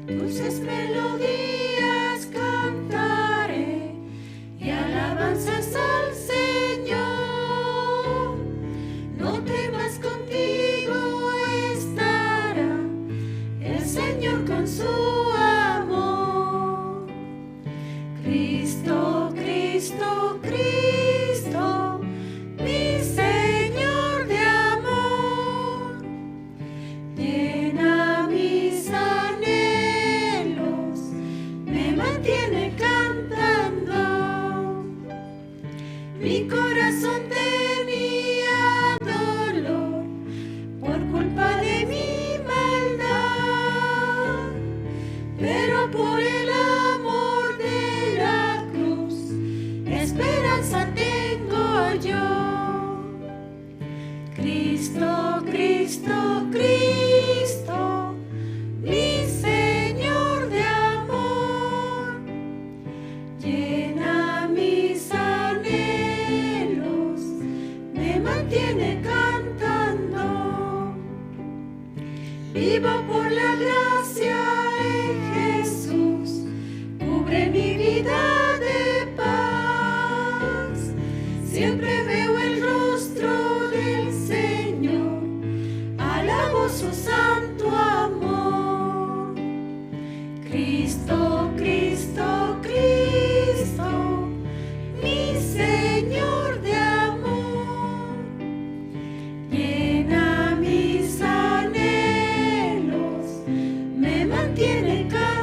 Dulces melodías cantaré y alabanzas al Señor. No temas, contigo estará el Señor con su amor. Cristo, Cristo, Cristo, mi Señor de amor, llena mis anhelos, me mantiene cantando. Mi corazón tenía dolor por culpa de mi maldad, pero por el amor de la cruz, esperanza tengo yo. Cristo, Cristo, Cristo, mi Señor de amor, llena mis anhelos, me mantiene cantando. Vivo por la gracia en Jesús, cubre mi vida de paz. Siempre veo el rostro del Señor, alabo su santo amor. Cristo, Cristo, Cristo, mi Señor de amor, llena mis anhelos, me mantiene cantando.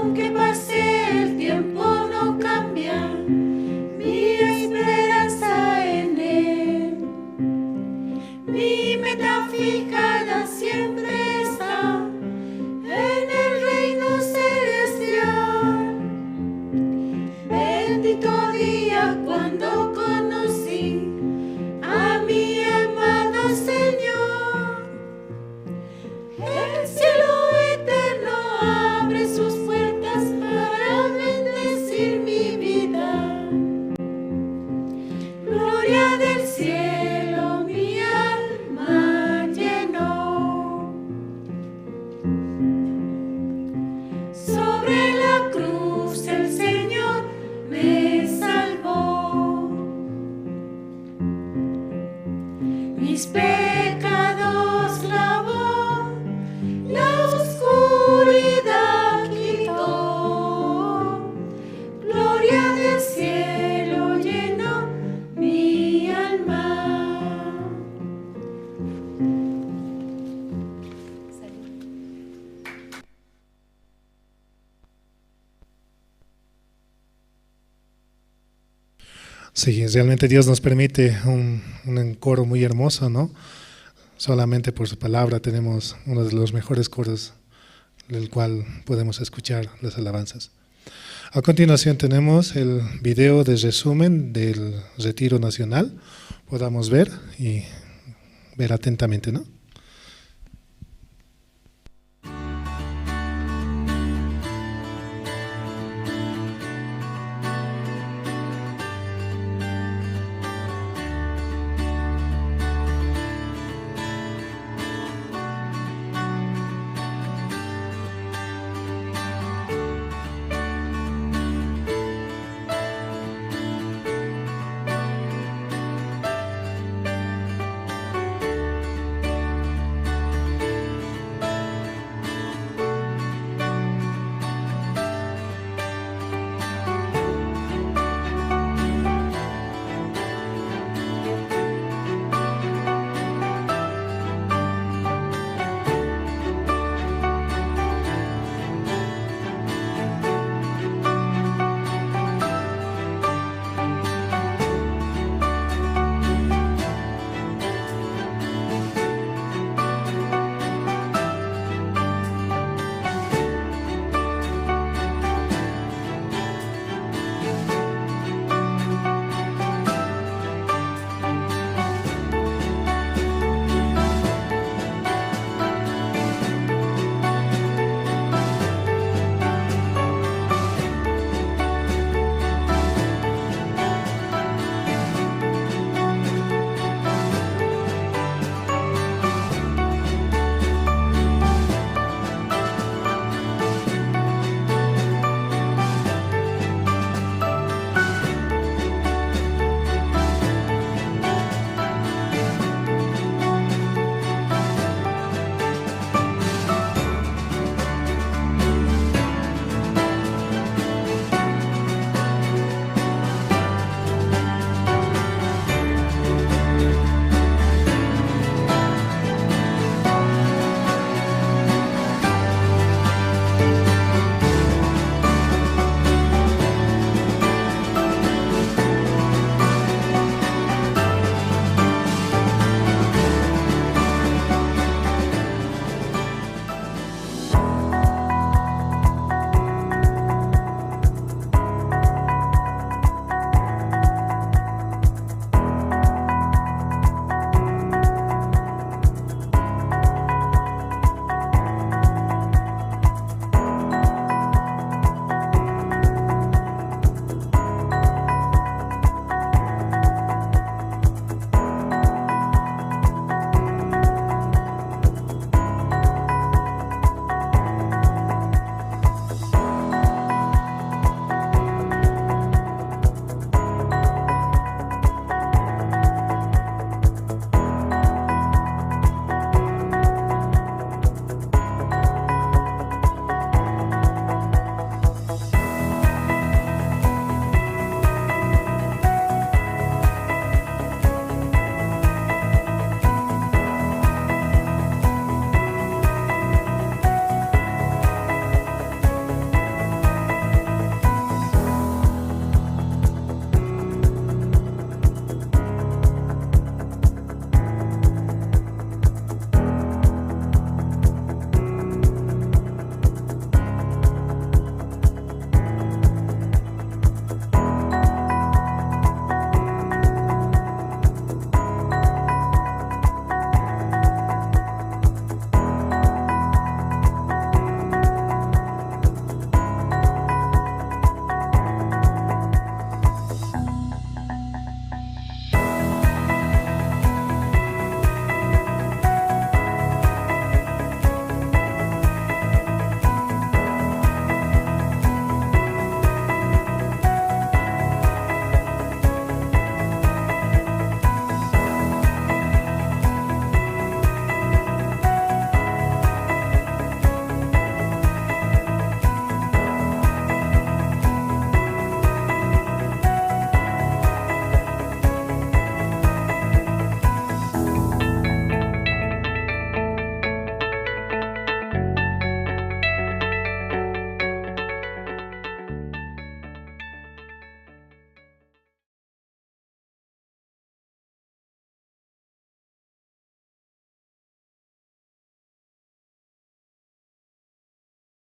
Aunque pase el tiempo no cambia mi esperanza en Él. Mi meta fijada siempre está en el reino celestial. Bendito día cuando conocí a mi amado Señor. El cielo eterno abre sus puertas para bendecir mi vida. Gloria del cielo mi alma llenó. Sobre la cruz el Señor me salvó. Mis pecados lavó, la oscuridad quitó. Gloria del cielo llenó mi alma. Sí, realmente Dios nos permite un coro muy hermoso, ¿no? Solamente por su palabra tenemos uno de los mejores coros del cual podemos escuchar las alabanzas. A continuación tenemos el video de resumen del Retiro Nacional. Podamos ver y ver atentamente, ¿no?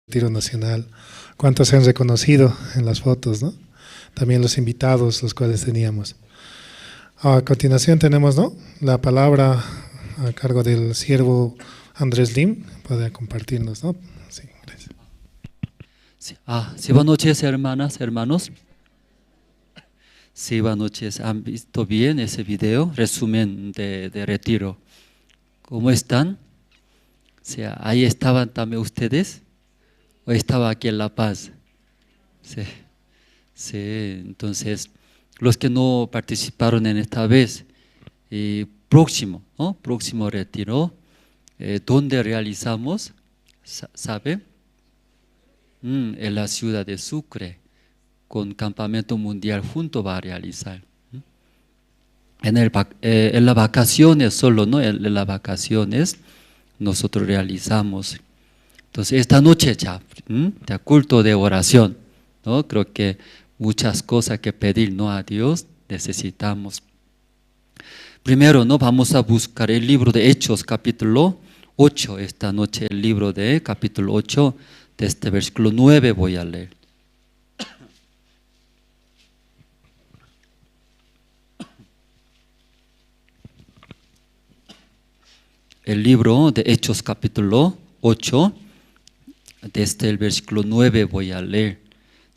retiro nacional. ¿Cuántos se han reconocido en las fotos, no? También los invitados, los cuales teníamos. A continuación tenemos, ¿no?, la palabra a cargo del siervo Andrés Lim. Puede compartirnos, ¿no? Sí, gracias. Sí, buenas noches, hermanas, hermanos. Sí, buenas noches. ¿Han visto bien ese video? Resumen de retiro. ¿Cómo están? O sea, ¿ahí estaban también ustedes? ¿O estaba aquí en La Paz? Sí, sí. Entonces, los que no participaron en esta vez, próximo, ¿no?, próximo retiro, ¿dónde realizamos? ¿Sabe? En la ciudad de Sucre, con Campamento Mundial junto va a realizar. En las vacaciones solo, ¿no? En las vacaciones nosotros realizamos. Entonces esta noche ya, de culto de oración, ¿no? Creo que muchas cosas que pedir, ¿no?, a Dios necesitamos. Primero, ¿no?, vamos a buscar el libro de Hechos, capítulo 8. Esta noche el libro de capítulo 8, desde versículo 9 voy a leer. El libro de Hechos capítulo 8, desde el versículo 9 voy a leer,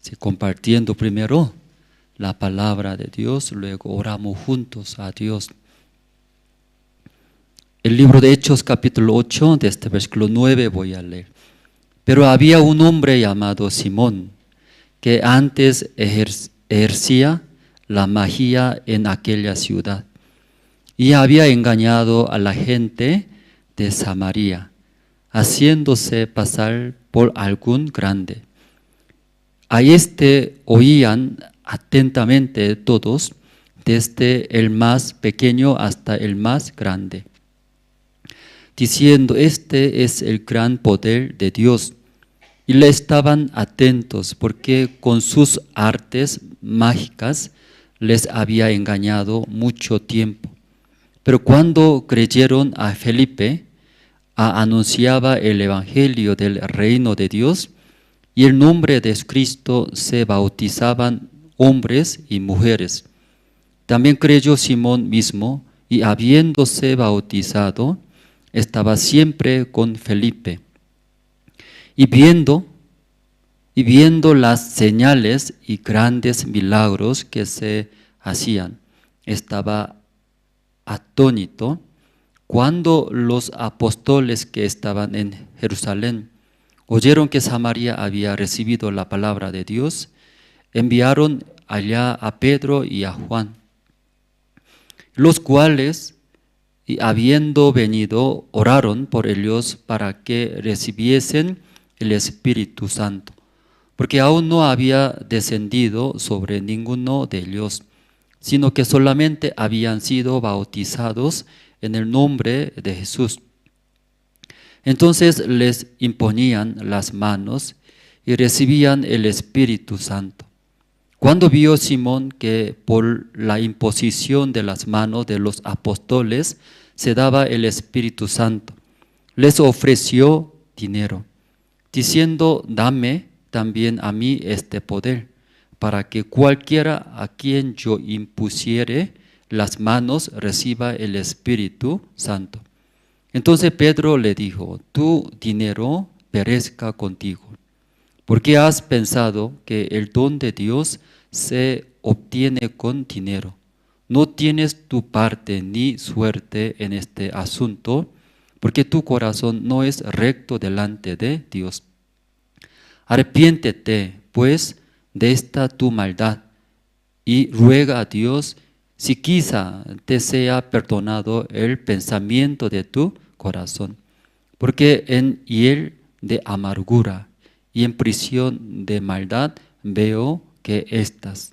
sí, compartiendo primero la palabra de Dios, luego oramos juntos a Dios. El libro de Hechos capítulo 8, desde el versículo 9 voy a leer. Pero había un hombre llamado Simón, que antes ejercía la magia en aquella ciudad, y había engañado a la gente de Samaria, haciéndose pasar por algún grande. A este oían atentamente todos, desde el más pequeño hasta el más grande, diciendo: este es el gran poder de Dios. Y le estaban atentos, porque con sus artes mágicas les había engañado mucho tiempo. Pero cuando creyeron a Felipe, anunciaba el evangelio del reino de Dios, y el nombre de Cristo se bautizaban hombres y mujeres. También creyó Simón mismo, y habiéndose bautizado, estaba siempre con Felipe. Y viendo las señales y grandes milagros que se hacían, estaba atónito. Cuando los apóstoles que estaban en Jerusalén oyeron que Samaria había recibido la palabra de Dios, enviaron allá a Pedro y a Juan, los cuales, y habiendo venido, oraron por ellos para que recibiesen el Espíritu Santo, porque aún no había descendido sobre ninguno de ellos, sino que solamente habían sido bautizados en el nombre de Jesús. Entonces les imponían las manos y recibían el Espíritu Santo. Cuando vio Simón que por la imposición de las manos de los apóstoles se daba el Espíritu Santo, les ofreció dinero, diciendo: dame también a mí este poder, para que cualquiera a quien yo impusiere las manos reciba el Espíritu Santo. Entonces Pedro le dijo: tu dinero perezca contigo, porque has pensado que el don de Dios se obtiene con dinero. No tienes tu parte ni suerte en este asunto, porque tu corazón no es recto delante de Dios. Arrepiéntete, pues, de esta tu maldad, y ruega a Dios si quizá te sea perdonado el pensamiento de tu corazón, porque en hiel de amargura y en prisión de maldad veo que estás.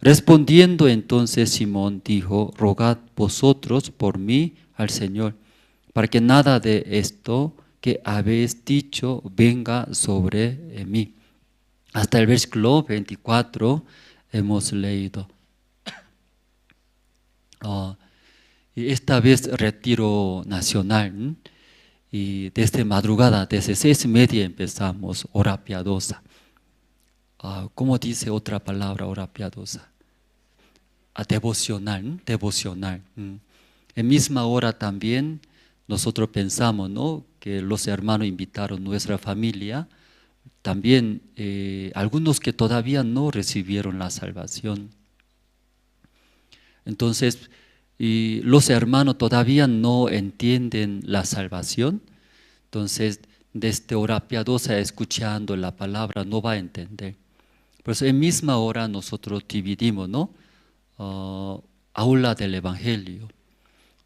Respondiendo entonces Simón dijo: rogad vosotros por mí al Señor, para que nada de esto que habéis dicho venga sobre mí. Hasta el versículo 24 hemos leído. Y esta vez retiro nacional. y desde madrugada, desde 6:30 empezamos hora piadosa. ¿Cómo dice otra palabra, hora piadosa? Devocional, devocional. En misma hora también nosotros pensamos, ¿no?, que los hermanos invitaron a nuestra familia, también algunos que todavía no recibieron la salvación. Entonces, y los hermanos todavía no entienden la salvación, entonces desde hora piadosa escuchando la palabra no va a entender. Por eso en misma hora nosotros dividimos, ¿no?, aula del Evangelio.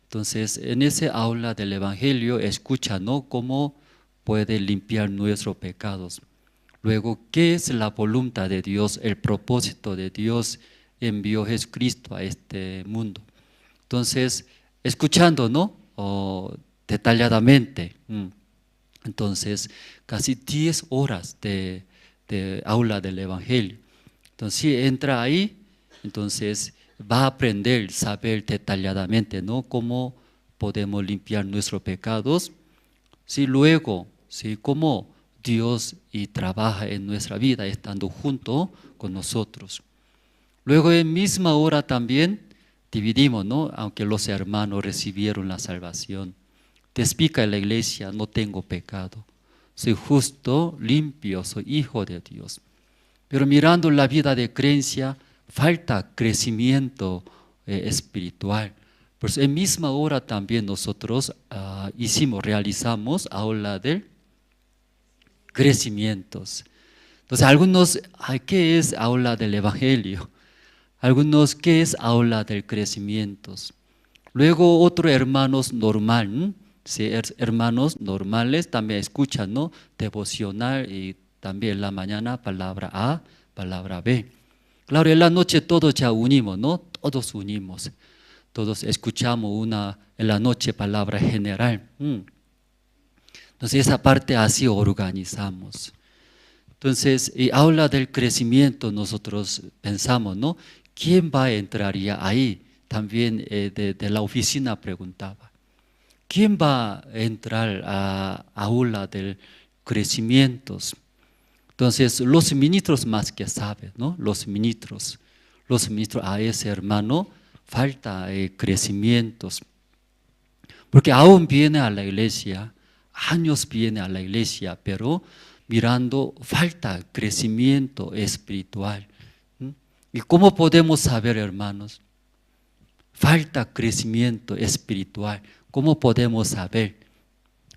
Entonces en ese aula del Evangelio escucha, ¿no?, cómo puede limpiar nuestros pecados. Luego, ¿qué es la voluntad de Dios, el propósito de Dios? Envió Jesucristo a este mundo. Entonces, escuchando, ¿no?, detalladamente. Entonces, casi 10 horas de aula del Evangelio. Entonces, si entra ahí, entonces va a aprender, saber detalladamente, ¿no?, cómo podemos limpiar nuestros pecados. Si luego, si cómo Dios trabaja en nuestra vida estando junto con nosotros. Luego en misma hora también dividimos, ¿no?, aunque los hermanos recibieron la salvación. Te explica en la iglesia: no tengo pecado, soy justo, limpio, soy hijo de Dios. Pero mirando la vida de creencia, falta crecimiento espiritual. Por eso en misma hora también nosotros realizamos aula de crecimientos. Entonces algunos, ¿qué es aula del Evangelio? Algunos, ¿qué es aula del crecimiento? Luego otros hermanos normal, ¿sí?, hermanos normales también escuchan, ¿no?, devocional, y también en la mañana palabra A, palabra B. Claro, en la noche todos ya unimos, ¿no?, todos unimos. Todos escuchamos en la noche palabra general. Entonces esa parte así organizamos. Entonces, y aula del crecimiento nosotros pensamos, ¿no?, ¿quién va a entrar ahí? También de la oficina preguntaba, ¿quién va a entrar a aula del crecimiento? Entonces los ministros más que saben, ¿no?, los ministros a ese hermano falta crecimientos, porque aún viene a la iglesia, años viene a la iglesia, pero mirando falta crecimiento espiritual. ¿Y cómo podemos saber, hermanos? Falta crecimiento espiritual. ¿Cómo podemos saber?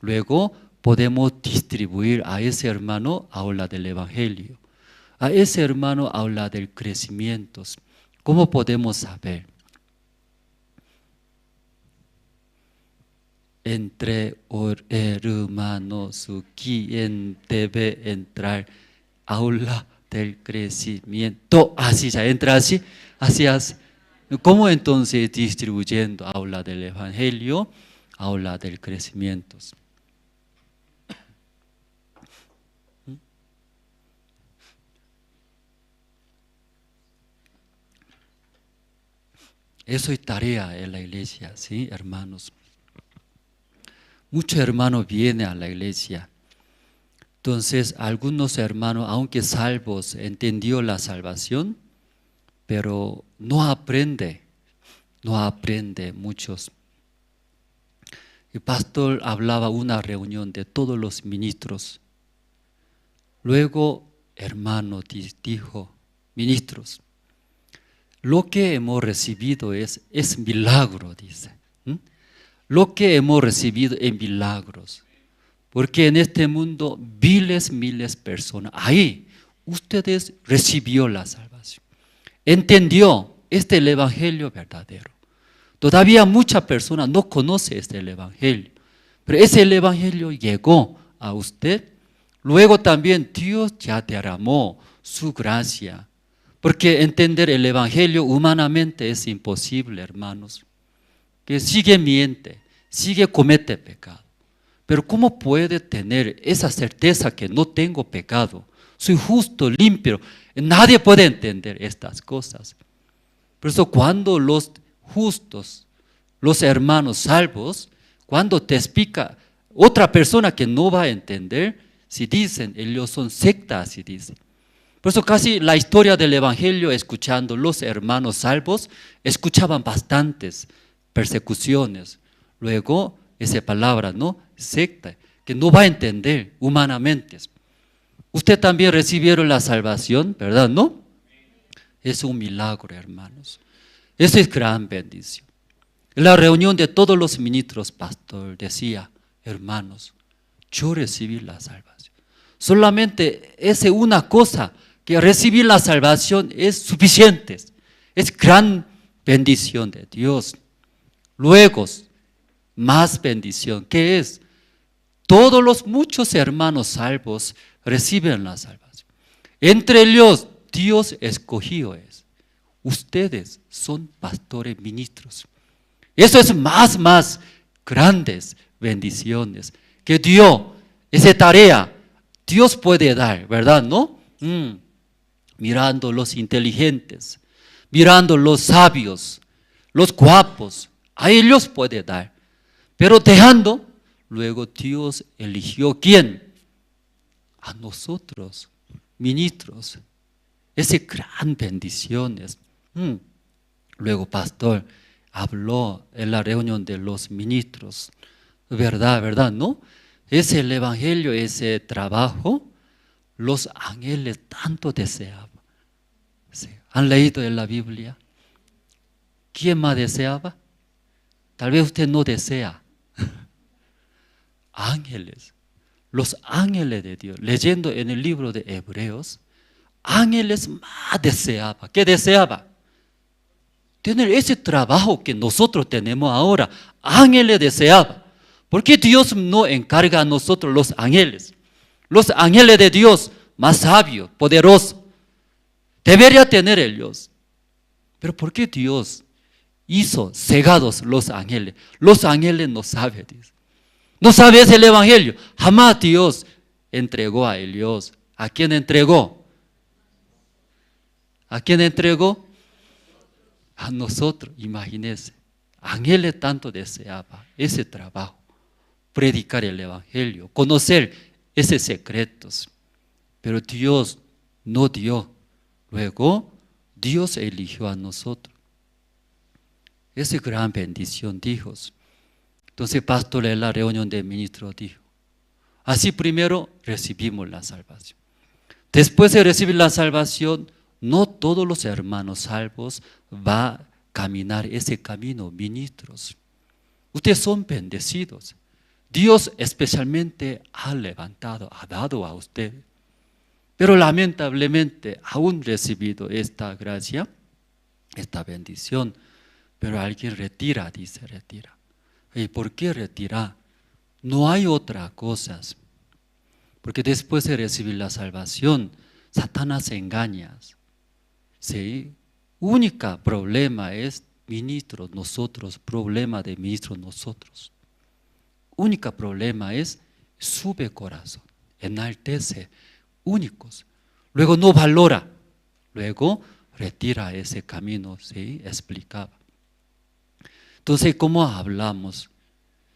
Luego podemos distribuir a ese hermano aula del Evangelio, a ese hermano aula del crecimiento. ¿Cómo podemos saber? Entre hermanos, ¿quién debe entrar aula del crecimiento? Así ya entra así. ¿Cómo entonces distribuyendo aula del Evangelio, aula del crecimiento? Eso es tarea en la iglesia, ¿sí, hermanos? Muchos hermanos vienen a la iglesia. Entonces, algunos hermanos, aunque salvos, entendió la salvación, pero no aprende muchos. El pastor hablaba una reunión de todos los ministros. Luego, hermano dijo, ministros, lo que hemos recibido es milagro, dice. Lo que hemos recibido es milagros. Porque en este mundo miles de personas, ahí ustedes recibió la salvación. Entendió este es el evangelio verdadero. Todavía muchas personas no conocen este evangelio, pero ese evangelio llegó a usted. Luego también Dios ya derramó su gracia. Porque entender el evangelio humanamente es imposible, hermanos. Que sigue miente, sigue comete pecado. Pero ¿cómo puede tener esa certeza que no tengo pecado? Soy justo, limpio. Nadie puede entender estas cosas. Por eso cuando los justos, los hermanos salvos, cuando te explica Otra persona que no va a entender si dicen, ellos son sectas, si dicen. Por eso casi la historia del Evangelio, escuchando los hermanos salvos, escuchaban bastantes persecuciones. Luego, esa palabra, ¿no? Secta, que no va a entender humanamente. Usted también recibieron la salvación, ¿verdad? ¿No? Es un milagro, hermanos. Esa es gran bendición. En la reunión de todos los ministros, pastor decía, hermanos, yo recibí la salvación. Solamente esa una cosa, que recibir la salvación es suficiente. Es gran bendición de Dios. Luego, más bendición, ¿qué es? Todos los muchos hermanos salvos reciben la salvación. Entre ellos, Dios escogió es. Ustedes son pastores ministros. Eso es más grandes bendiciones que Dios, esa tarea, Dios puede dar, ¿verdad? ¿No? Mirando los inteligentes, mirando los sabios, los guapos, a ellos puede dar. Pero dejando, luego Dios eligió ¿quién? A nosotros, ministros. Esa gran bendiciones. Luego pastor habló en la reunión de los ministros. ¿Verdad, no? Es el evangelio, ese trabajo, los ángeles tanto deseaban. ¿Sí? ¿Han leído en la Biblia? ¿Quién más deseaba? Tal vez usted no desea. Ángeles, los ángeles de Dios, leyendo en el libro de Hebreos, ángeles más deseaba. ¿Qué deseaba? Tener ese trabajo que nosotros tenemos ahora. Ángeles deseaba. ¿Por qué Dios no encarga a nosotros los ángeles? Los ángeles de Dios, más sabios, poderosos, debería tener ellos. Pero ¿por qué Dios hizo cegados los ángeles? Los ángeles no saben, dice. No sabes el evangelio. Jamás Dios entregó a ellos. ¿A quién entregó? ¿A quién entregó? A nosotros, imagínense. Ángeles tanto deseaba ese trabajo. Predicar el evangelio, conocer esos secretos. Pero Dios no dio. Luego, Dios eligió a nosotros. Esa gran bendición, dijo. Entonces, pastor en la reunión de ministros dijo, así primero recibimos la salvación. Después de recibir la salvación, no todos los hermanos salvos van a caminar ese camino, ministros. Ustedes son bendecidos. Dios especialmente ha levantado, ha dado a ustedes. Pero lamentablemente aún recibido esta gracia, esta bendición, pero alguien retira, dice retira. ¿Y por qué retira? No hay otra cosa. Porque después de recibir la salvación, Satanás engaña. ¿Sí? Único problema es ministros nosotros, problema de ministros nosotros. Único problema es sube corazón, enaltece, únicos. Luego no valora, luego retira ese camino, ¿sí? Explicaba. Entonces, ¿cómo hablamos?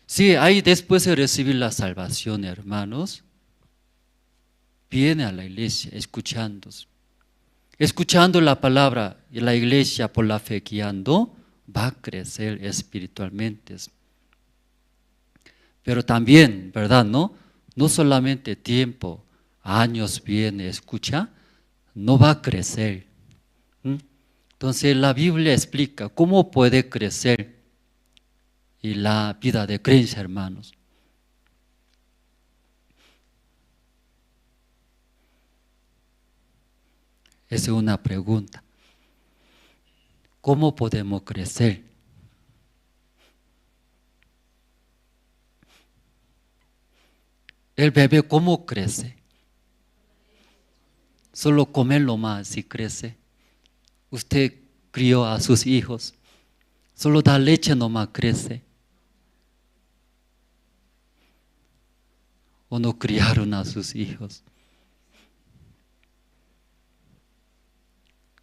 Sí, ahí después de recibir la salvación, hermanos, viene a la iglesia escuchando la palabra y la iglesia por la fe guiando, va a crecer espiritualmente. Pero también, ¿verdad? No solamente tiempo, años viene, escucha, no va a crecer. Entonces la Biblia explica cómo puede crecer y la vida de creencia, hermanos. Esa es una pregunta. ¿Cómo podemos crecer? El bebé, ¿cómo crece? Solo comerlo más si crece. Usted crió a sus hijos. Solo da leche nomás crece. ¿O no criaron a sus hijos?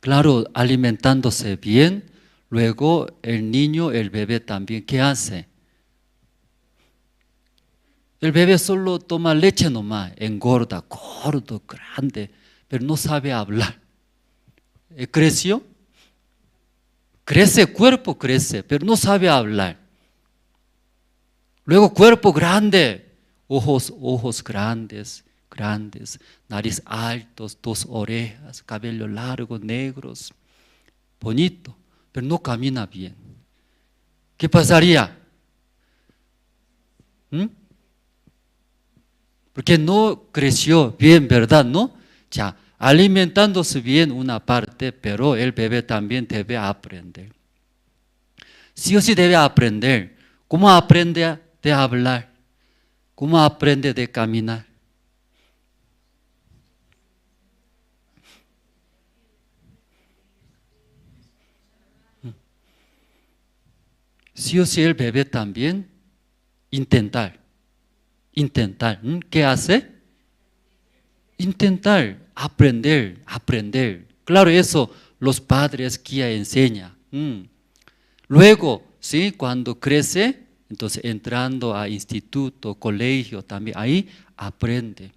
Claro, alimentándose bien, luego el niño, el bebé también, ¿qué hace? El bebé solo toma leche nomás, engorda, gordo, grande, pero no sabe hablar. ¿Creció? Crece, cuerpo crece, pero no sabe hablar. Luego cuerpo grande, ojos grandes, nariz altos, 2 orejas, cabello largo, negros, bonito, pero no camina bien. ¿Qué pasaría? Porque no creció bien, ¿verdad? ¿No? Ya, alimentándose bien una parte, pero el bebé también debe aprender. Sí o sí debe aprender. ¿Cómo aprende de hablar? ¿Cómo aprende de caminar? Sí o sí el bebé también intentar. ¿Qué hace? Intentar, aprender. Claro, eso los padres guía, enseña. Luego, ¿sí? Cuando crece, entonces entrando a instituto, colegio también, ahí aprende.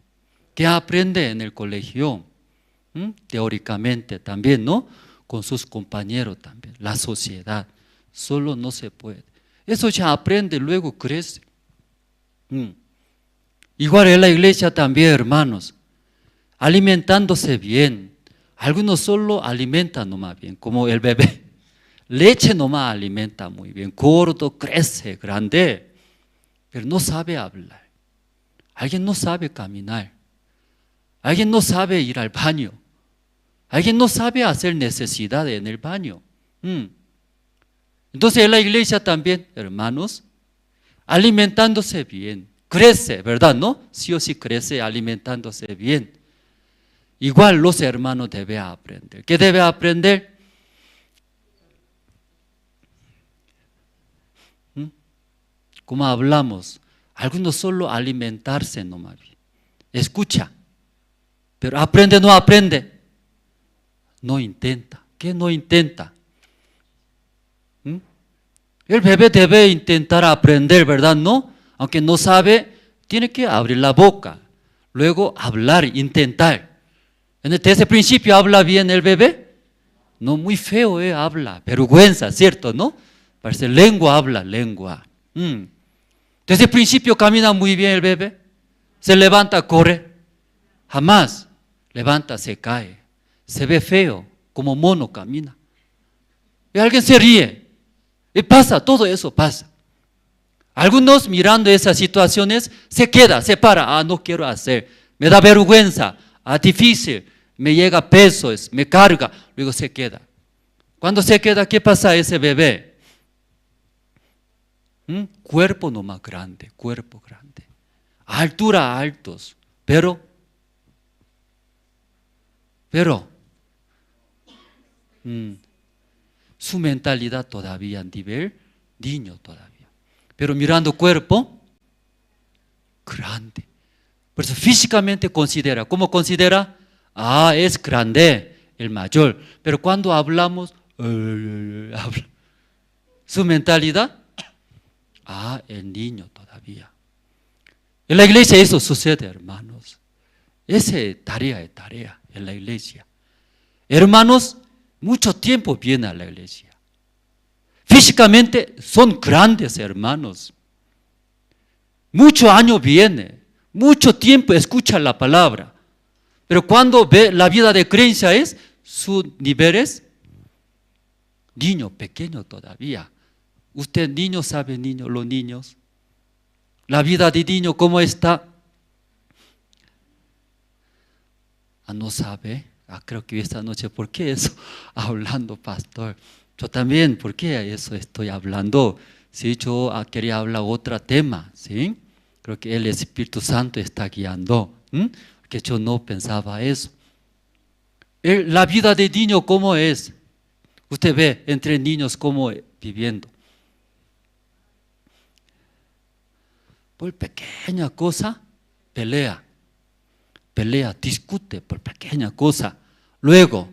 ¿Qué aprende en el colegio? Teóricamente también, ¿no? Con sus compañeros también, la sociedad. Solo no se puede. Eso ya aprende, luego crece. Igual en la iglesia también, hermanos, alimentándose bien. Algunos solo alimentan nomás bien, como el bebé. Leche nomás alimenta muy bien, gordo, crece, grande, pero no sabe hablar. Alguien no sabe caminar. Alguien no sabe ir al baño. Alguien no sabe hacer necesidades en el baño. Entonces en la iglesia también, hermanos, alimentándose bien, crece, ¿verdad? ¿No? Sí o sí crece alimentándose bien. Igual los hermanos deben aprender. ¿Qué debe aprender? Como hablamos, algunos solo alimentarse nomás bien. Escucha, pero aprende, no aprende. No intenta. ¿Qué no intenta? El bebé debe intentar aprender, ¿verdad? ¿No? Aunque no sabe, tiene que abrir la boca. Luego hablar, intentar. Desde ese principio habla bien el bebé. No, muy feo, habla. Vergüenza, ¿cierto? ¿No? Parece lengua, habla, lengua. Desde el principio camina muy bien el bebé. Se levanta, corre. Jamás levanta, se cae. Se ve feo, como mono camina. Y alguien se ríe. Y pasa, todo eso pasa. Algunos mirando esas situaciones se queda, se para. No quiero hacer. Me da vergüenza. Difícil. Me llega peso, me carga. Luego se queda. Cuando se queda, ¿qué pasa a ese bebé? Cuerpo no más grande, cuerpo grande. Altura altos. Pero su mentalidad todavía a nivel niño todavía. Pero mirando cuerpo, grande. Por eso físicamente considera. ¿Cómo considera? Es grande, el mayor. Pero cuando hablamos, habla. Su mentalidad, el niño todavía. En la iglesia eso sucede, hermanos. Esa es tarea en la iglesia. Hermanos, mucho tiempo viene a la iglesia. Físicamente son grandes hermanos. Mucho año viene, mucho tiempo escucha la palabra. Pero cuando ve la vida de creencia su nivel es niño, pequeño todavía. Usted niño sabe, los niños. La vida de niño, ¿cómo está? No sabe. Creo que esta noche, ¿por qué eso? Hablando, pastor. Yo también, ¿por qué eso estoy hablando? Sí, yo quería hablar otro tema, ¿sí? Creo que el Espíritu Santo está guiando, que yo no pensaba eso. La vida de niño, ¿cómo es? Usted ve entre niños cómo viviendo. Por pequeña cosa, pelea, discute por pequeña cosa. Luego,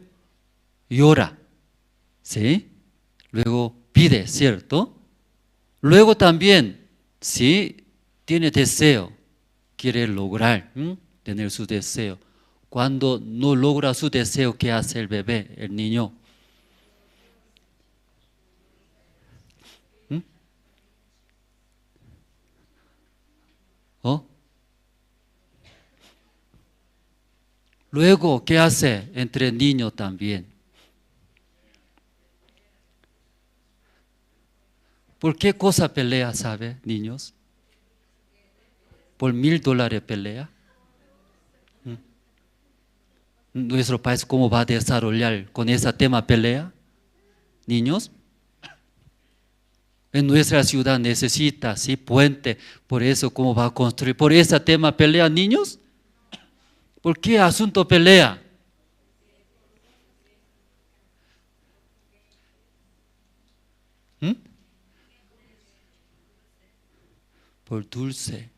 llora, ¿sí? Luego pide, ¿cierto? Luego también, ¿sí? Tiene deseo, quiere lograr tener su deseo. Cuando no logra su deseo, ¿qué hace el bebé, el niño? Luego, ¿qué hace entre niños también? ¿Por qué cosa pelea, sabe, niños? ¿Por $1000 pelea? ¿Nuestro país cómo va a desarrollar con ese tema pelea? Niños, en nuestra ciudad necesita, sí, puente, por eso cómo va a construir, por ese tema pelea, niños. ¿Por qué asunto pelea? Por dulce,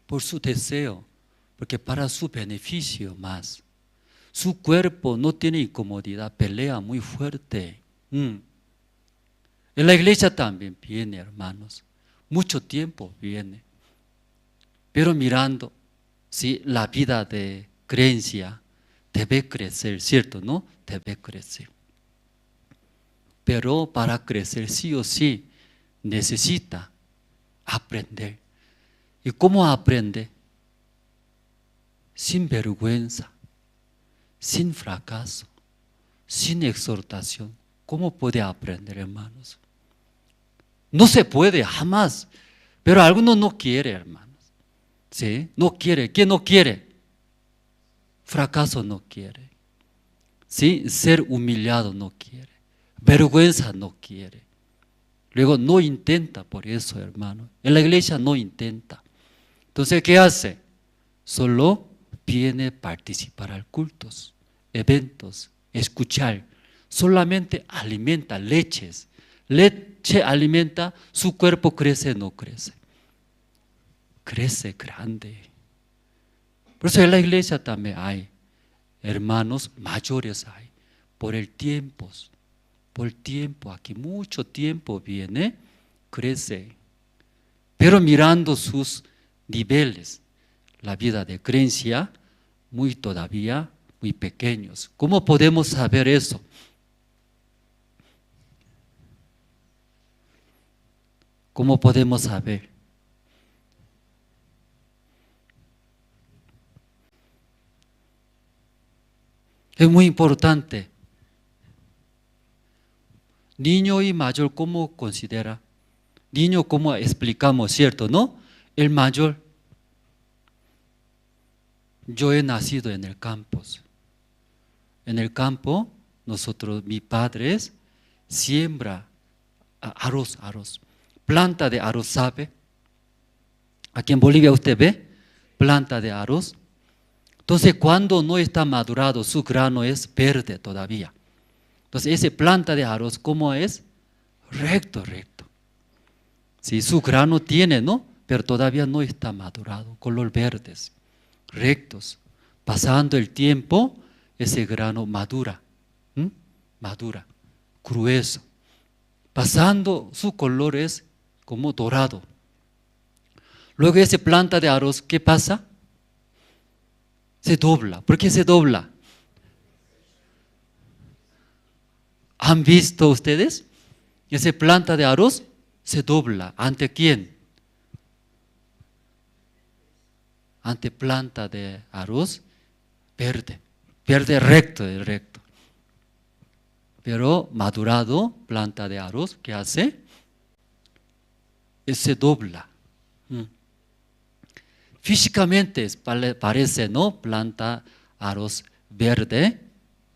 por su deseo, porque para su beneficio más. Su cuerpo no tiene incomodidad, pelea muy fuerte. En la iglesia también viene, hermanos, mucho tiempo viene. Pero mirando, sí, la vida de creencia debe crecer, ¿cierto? ¿No? Debe crecer. Pero para crecer sí o sí necesita aprender. ¿Y cómo aprende? Sin vergüenza, sin fracaso, sin exhortación. ¿Cómo puede aprender, hermanos? No se puede, jamás. Pero algunos no quieren, hermanos. ¿Sí? No quiere. ¿Quién no quiere? Fracaso no quiere. ¿Sí? Ser humillado no quiere. Vergüenza no quiere. Luego no intenta por eso, hermano. En la iglesia no intenta. Entonces, ¿qué hace? Solo viene a participar a cultos, eventos, escuchar. Solamente alimenta leches. Leche alimenta, su cuerpo crece, no crece. Crece grande. Por eso en la iglesia también hay hermanos mayores hay. Por el tiempo, aquí mucho tiempo viene, crece. Pero mirando sus niveles, la vida de creencia, todavía muy pequeños. ¿Cómo podemos saber eso? ¿Cómo podemos saber? Es muy importante. Niño y mayor, ¿cómo considera? Niño, ¿cómo explicamos, cierto, no? El mayor, yo he nacido en el campo. En el campo, mis padres, siembra arroz. Planta de arroz, ¿sabe? Aquí en Bolivia usted ve, planta de arroz. Entonces, cuando no está madurado, su grano es verde todavía. Entonces, esa planta de arroz, ¿cómo es? Recto. Sí, su grano tiene, ¿no? Pero todavía no está madurado, color verdes, rectos. Pasando el tiempo, ese grano madura, grueso. Pasando, su color es como dorado. Luego esa planta de arroz, ¿qué pasa? Se dobla. ¿Por qué se dobla? ¿Han visto ustedes? Esa planta de arroz se dobla. ¿Ante quién? Ante planta de arroz verde. Verde recto. Pero madurado, planta de arroz, ¿qué hace? Se dobla. Físicamente parece, ¿no? Planta, arroz verde,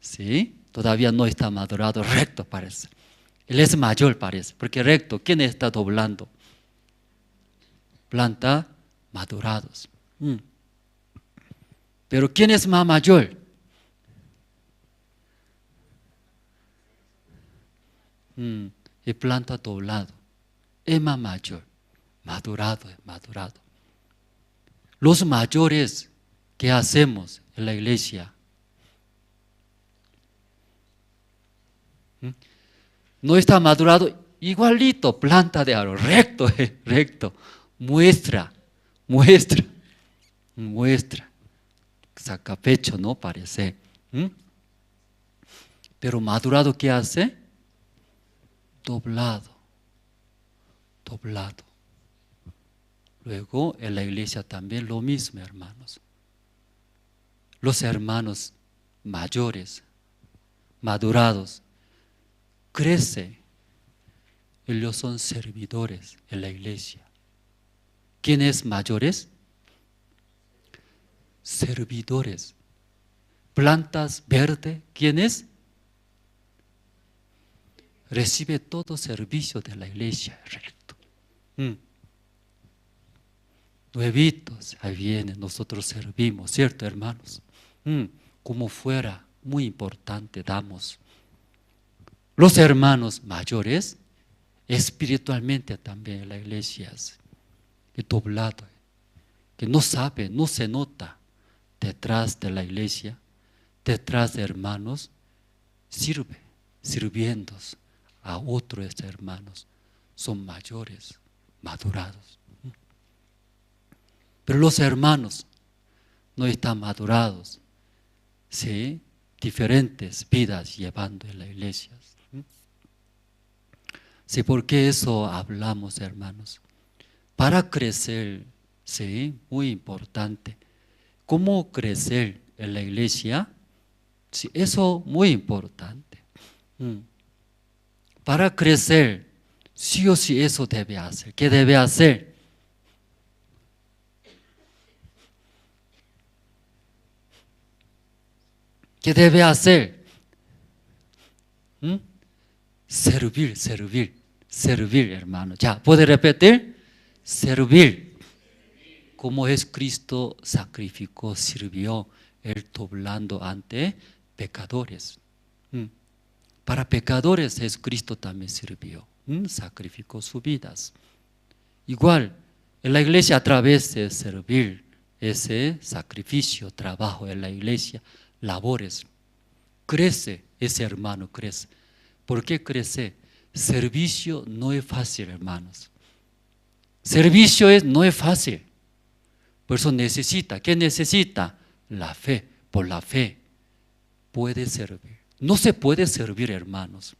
¿sí? Todavía no está madurado, recto parece. Él es mayor parece, porque recto, ¿quién está doblando? Planta madurados. Pero ¿quién es más mayor? Y planta doblado. Es más mayor, madurado. Los mayores, ¿qué hacemos en la iglesia? No está madurado, igualito, planta de arroz, recto. Muestra. muestra, saca pecho, ¿no? Parece. Pero madurado, ¿qué hace? Doblado. Luego en la iglesia también lo mismo, hermanos. Los hermanos mayores, madurados, crecen. Ellos son servidores en la iglesia. ¿Quiénes mayores? Servidores. Plantas verdes, ¿quiénes? Recibe todo servicio de la iglesia, recto. Nuevitos, ahí vienen, nosotros servimos, ¿cierto, hermanos? Como fuera, muy importante, damos. Los hermanos mayores, espiritualmente también en la iglesia, es doblado, que no sabe, no se nota detrás de la iglesia, detrás de hermanos, sirviendo a otros hermanos, son mayores, madurados. Pero los hermanos no están madurados, ¿sí? Diferentes vidas llevando en la iglesia. Sí, ¿por qué eso hablamos, hermanos? Para crecer, sí, muy importante. ¿Cómo crecer en la iglesia? Sí, eso muy importante. Para crecer, sí o sí eso debe hacer. ¿Qué debe hacer? ¿Qué debe hacer? Servir, hermano. Ya, ¿puede repetir? Servir. Como es Cristo sacrificó, sirvió, Él doblando ante pecadores. Para pecadores es Cristo también sirvió, sacrificó sus vidas. Igual, en la iglesia a través de servir, ese sacrificio, trabajo en la iglesia, labores, crece, ese hermano crece. ¿Por qué crece? Servicio no es fácil, hermanos. Servicio no es fácil. Por eso necesita, ¿qué necesita? La fe. Por la fe puede servir. No se puede servir, hermanos.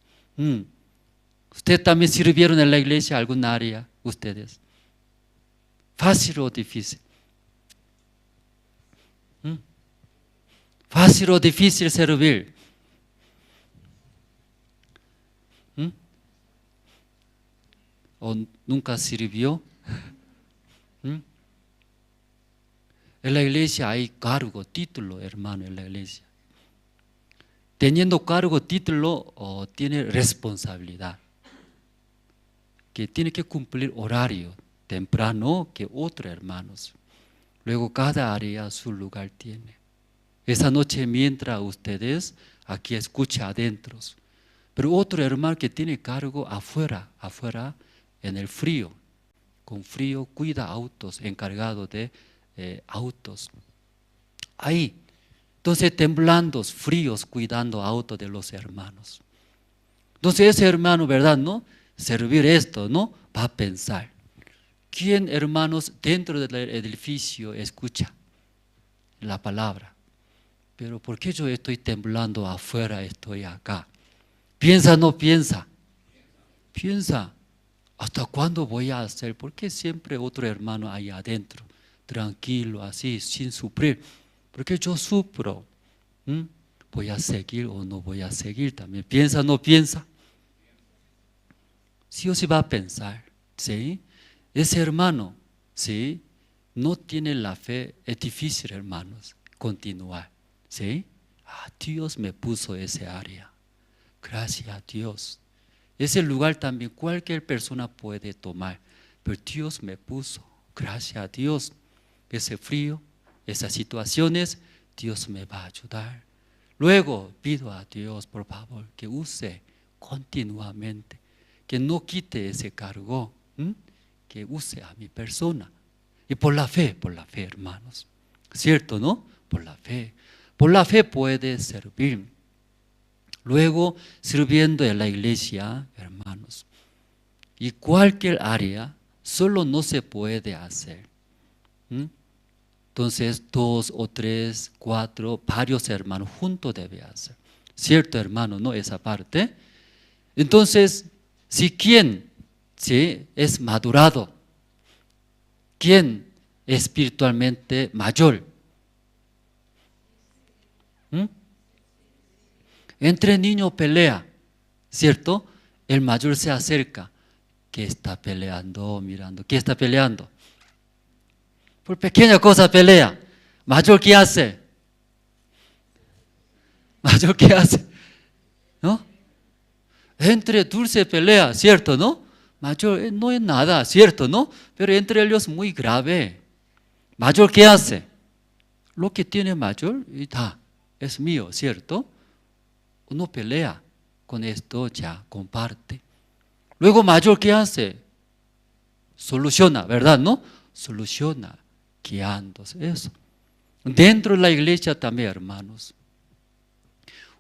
¿Ustedes también sirvieron en la iglesia alguna área? ¿Ustedes? ¿Fácil o difícil? ¿Fácil o difícil servir? ¿O nunca sirvió? En la iglesia hay cargo, título, hermano, en la iglesia. Teniendo cargo, título, tiene responsabilidad. Que tiene que cumplir horario temprano que otros hermanos. Luego cada área su lugar tiene. Esa noche mientras ustedes aquí escuchan adentro. Pero otro hermano que tiene cargo afuera en el frío. Con frío cuida autos, encargado de autos. Ahí. Entonces temblando, fríos, cuidando autos de los hermanos. Entonces ese hermano, ¿verdad? ¿No? Servir esto, ¿no? Va a pensar. ¿Quién, hermanos, dentro del edificio escucha la palabra? Pero ¿por qué yo estoy temblando afuera, estoy acá? ¿Piensa o no piensa? Piensa. ¿Hasta cuándo voy a hacer? ¿Por qué siempre otro hermano ahí adentro? Tranquilo, así, sin sufrir. Porque yo sufro. ¿Voy a seguir o no voy a seguir también? ¿Piensa o no piensa? Sí o sí va a pensar. ¿Sí? Ese hermano, ¿sí? No tiene la fe. Es difícil, hermanos, continuar. ¿Sí? Dios me puso ese área. Gracias a Dios. Ese lugar también cualquier persona puede tomar. Pero Dios me puso. Gracias a Dios. Ese frío, esas situaciones, Dios me va a ayudar. Luego pido a Dios, por favor, que use continuamente, que no quite ese cargo, que use a mi persona. Y por la fe, hermanos. ¿Cierto, no? Por la fe. Por la fe puede servir. Luego, sirviendo en la iglesia, hermanos. Y cualquier área, solo no se puede hacer. Entonces 2 o 3, 4, varios hermanos juntos debe hacer. ¿Cierto, hermano? ¿No? Esa parte. Entonces, si quién es madurado, quién espiritualmente mayor, entre niños pelea, ¿cierto? El mayor se acerca. ¿Qué está peleando? Mirando. ¿Qué está peleando? Por pequeña cosa pelea. Mayor, ¿qué hace? Mayor, ¿qué hace? ¿No? Entre dulce pelea, ¿cierto? ¿No? Mayor, no es nada, ¿cierto? ¿No? Pero entre ellos muy grave. Mayor, ¿qué hace? Lo que tiene mayor, es mío, ¿cierto? Uno pelea con esto, ya comparte. Luego mayor, ¿qué hace? Soluciona, ¿verdad? ¿No? Soluciona, guiándose, eso. Dentro de la iglesia también, hermanos.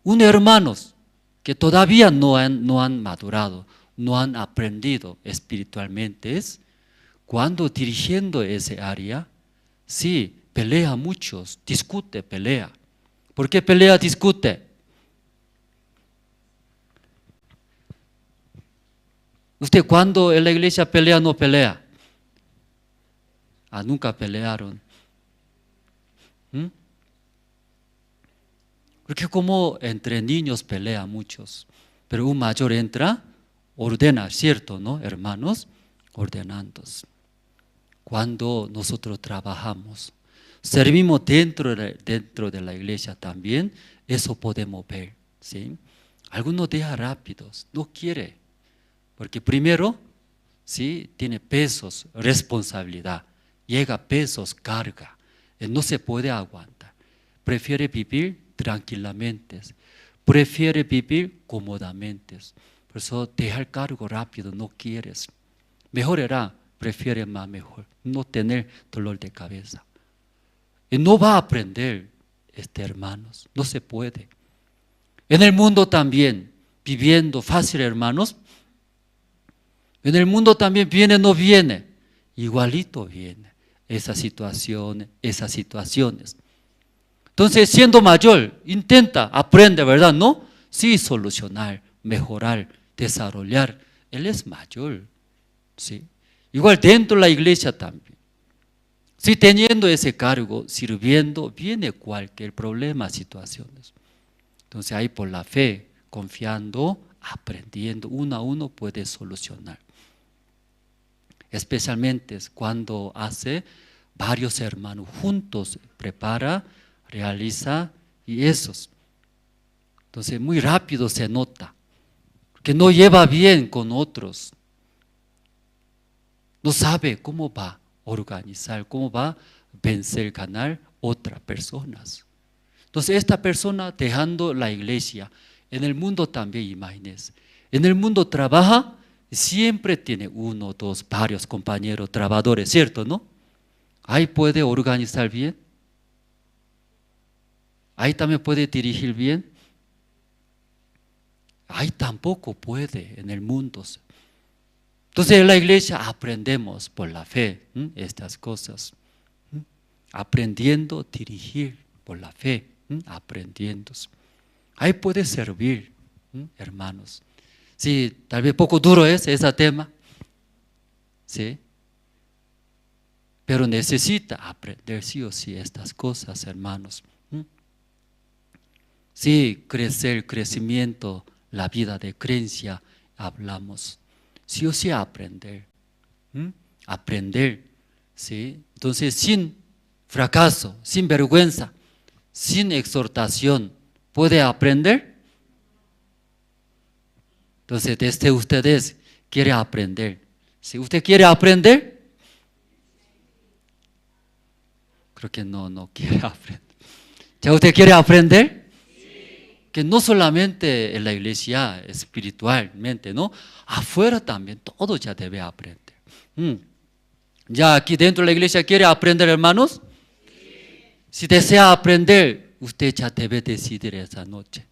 Hermanos que todavía no han madurado, no han aprendido espiritualmente, es cuando dirigiendo ese área, sí, pelea muchos, discute, pelea. ¿Por qué pelea, discute? ¿Usted cuando en la iglesia pelea, no pelea? Nunca pelearon. Porque como entre niños pelea muchos, pero un mayor entra, ordena, ¿cierto, no, hermanos? Ordenando. Cuando nosotros trabajamos, servimos dentro de la iglesia también, eso podemos ver, ¿sí? Algunos dejan rápidos, no quiere, porque primero, ¿sí?, tiene pesos, responsabilidad, llega pesos, carga, no se puede aguantar, prefiere vivir tranquilamente, prefiere vivir cómodamente, por eso dejar cargo rápido, no quieres, mejor era, prefiere más mejor, no tener dolor de cabeza. Y no va a aprender, hermanos, no se puede. En el mundo también, viviendo fácil, hermanos, en el mundo también viene, no viene, igualito viene, esas situaciones. Entonces, siendo mayor, intenta, aprende, ¿verdad? ¿No? Sí, solucionar, mejorar, desarrollar. Él es mayor, ¿sí? Igual dentro de la iglesia también. Si teniendo ese cargo, sirviendo, viene cualquier problema, situaciones. Entonces ahí por la fe, confiando, aprendiendo, uno a uno puede solucionar. Especialmente cuando hace varios hermanos juntos, prepara, realiza y esos. Entonces muy rápido se nota, que no lleva bien con otros. No sabe cómo va a organizar, cómo va a vencer, ganar otras personas. Entonces esta persona dejando la iglesia, en el mundo también, imagínense, en el mundo trabaja, siempre tiene uno, dos, varios compañeros trabajadores, ¿cierto, no? Ahí puede organizar bien, ahí también puede dirigir bien, ahí tampoco puede en el mundo. Entonces en la iglesia aprendemos por la fe estas cosas, aprendiendo a dirigir por la fe, aprendiendo. Ahí puede servir, hermanos. Sí, tal vez poco duro es ese tema, sí, pero necesita aprender sí o sí estas cosas, hermanos. Sí, crecimiento, la vida de creencia, hablamos. Sí o sí aprender, aprender, ¿sí? Entonces sin fracaso, sin vergüenza, sin exhortación, ¿puede aprender? Entonces desde ustedes quiere aprender. Si usted quiere aprender, creo que no quiere aprender. ¿Ya usted quiere aprender? Que no solamente en la iglesia espiritualmente, ¿no? Afuera también, todo ya debe aprender. ¿Ya aquí dentro de la iglesia quiere aprender, hermanos? Si desea aprender, usted ya debe decidir esa noche.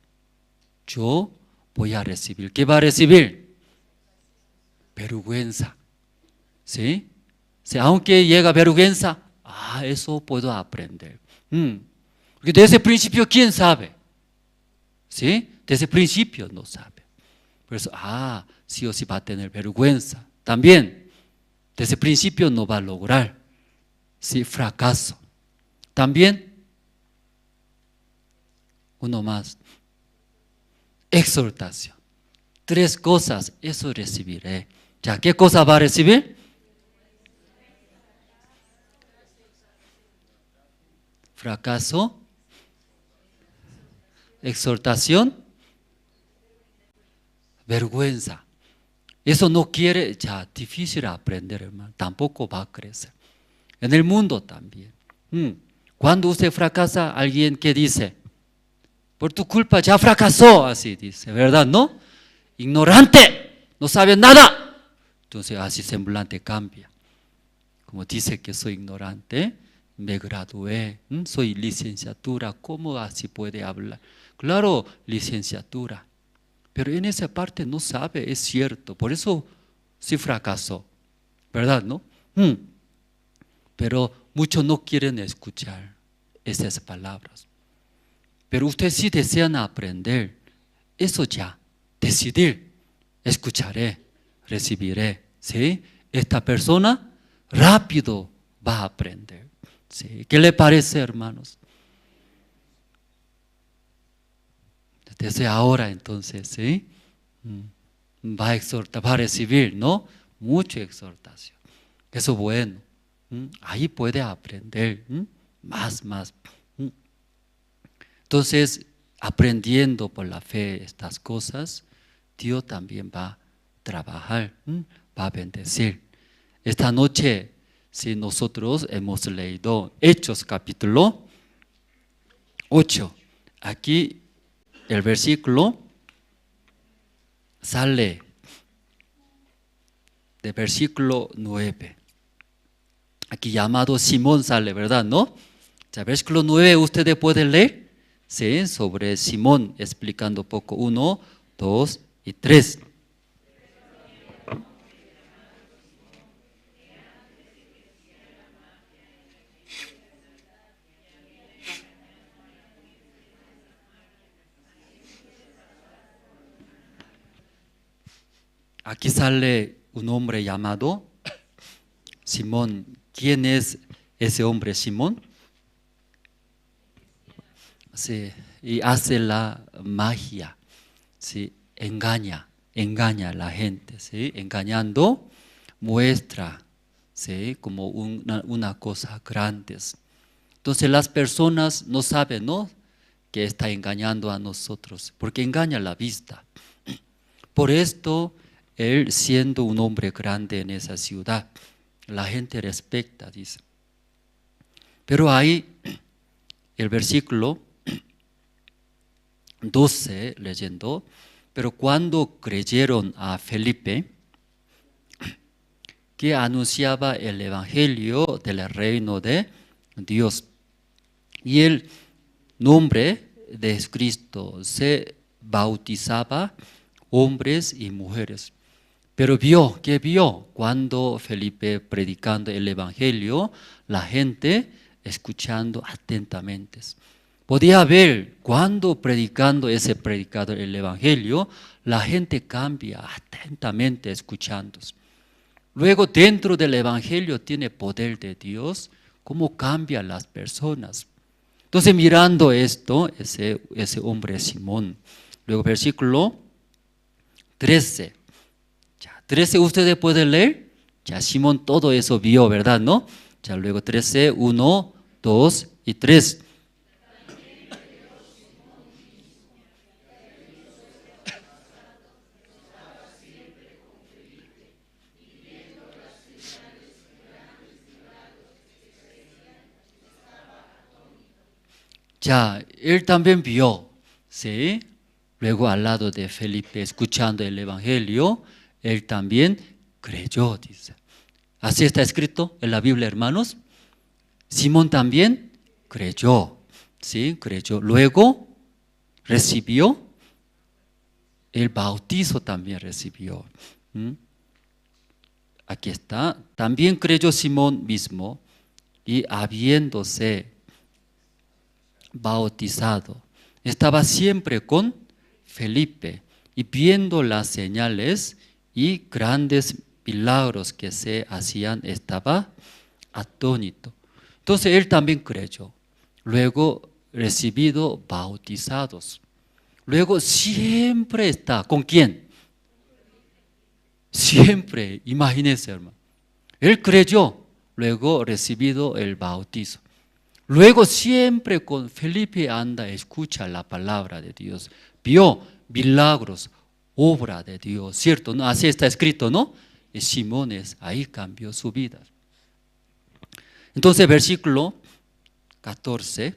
Yo voy a recibir. ¿Qué va a recibir? Vergüenza. ¿Sí? Aunque llega vergüenza, eso puedo aprender. Porque desde el principio, ¿quién sabe? ¿Sí? Desde el principio no sabe. Por eso, sí o sí va a tener vergüenza. También, desde el principio no va a lograr. Sí, fracaso. También, uno más. Exhortación. 3 cosas, eso recibiré. Ya, ¿qué cosa va a recibir? Fracaso, exhortación, vergüenza. Eso no quiere, ya difícil aprender, hermano. Tampoco va a crecer. En el mundo también. Cuando usted fracasa, alguien que dice, por tu culpa ya fracasó, así dice, ¿verdad? ¿No? Ignorante, no sabe nada. Entonces así semblante cambia. Como dice que soy ignorante, me gradué, soy licenciatura, ¿cómo así puede hablar? Claro, licenciatura, pero en esa parte no sabe, es cierto, por eso sí fracasó, ¿verdad? ¿No? Pero muchos no quieren escuchar esas palabras. Pero ustedes sí desean aprender, eso ya, decidir, escucharé, recibiré, ¿sí? Esta persona rápido va a aprender, ¿sí? ¿Qué le parece, hermanos? Desde ahora entonces, ¿sí? Va a exhortar, va a recibir, ¿no? Mucha exhortación. Eso es bueno. Ahí puede aprender más. Entonces, aprendiendo por la fe estas cosas, Dios también va a trabajar, va a bendecir. Esta noche, si nosotros hemos leído Hechos capítulo 8, aquí el versículo sale de versículo 9. Aquí llamado Simón sale, ¿verdad? ¿No? Ya, versículo 9 ustedes pueden leer, ¿sí? Sobre Simón, explicando poco 1, 2 y 3. Aquí sale un hombre llamado Simón. ¿Quién es ese hombre Simón? Sí, y hace la magia, sí, engaña a la gente, sí, engañando, muestra, sí, como una cosa grande. Entonces las personas no saben, ¿no?, que está engañando a nosotros, porque engaña la vista. Por esto, él siendo un hombre grande en esa ciudad, la gente respeta, dice. Pero ahí, el versículo 12, leyendo, pero cuando creyeron a Felipe, que anunciaba el evangelio del reino de Dios, y el nombre de Cristo se bautizaba hombres y mujeres. Pero ¿qué vio? Cuando Felipe predicando el evangelio, la gente escuchando atentamente. Podía ver cuando predicando ese predicador el evangelio, la gente cambia atentamente escuchando. Luego dentro del evangelio tiene poder de Dios, cómo cambian las personas. Entonces mirando esto, ese hombre Simón. Luego versículo 13. Ya, 13 ustedes pueden leer. Ya Simón todo eso vio, ¿verdad? ¿No? Ya luego 13, 1, 2 y 3. Ya, él también vio, ¿sí? Luego al lado de Felipe, escuchando el evangelio, él también creyó, dice. Así está escrito en la Biblia, hermanos. Simón también creyó, ¿sí? Creyó. Luego recibió el bautizo, también recibió. Aquí está. También creyó Simón mismo y habiéndose bautizado, estaba siempre con Felipe y viendo las señales y grandes milagros que se hacían, estaba atónito. Entonces él también creyó. Luego recibido bautizados. Luego siempre está. ¿Con quién? Siempre. Imagínense, hermano. Él creyó. Luego recibido el bautizo. Luego siempre con Felipe anda, escucha la palabra de Dios. Vio milagros, obra de Dios, ¿cierto? ¿No? Así está escrito, ¿no? Y Simón ahí cambió su vida. Entonces, versículo 14.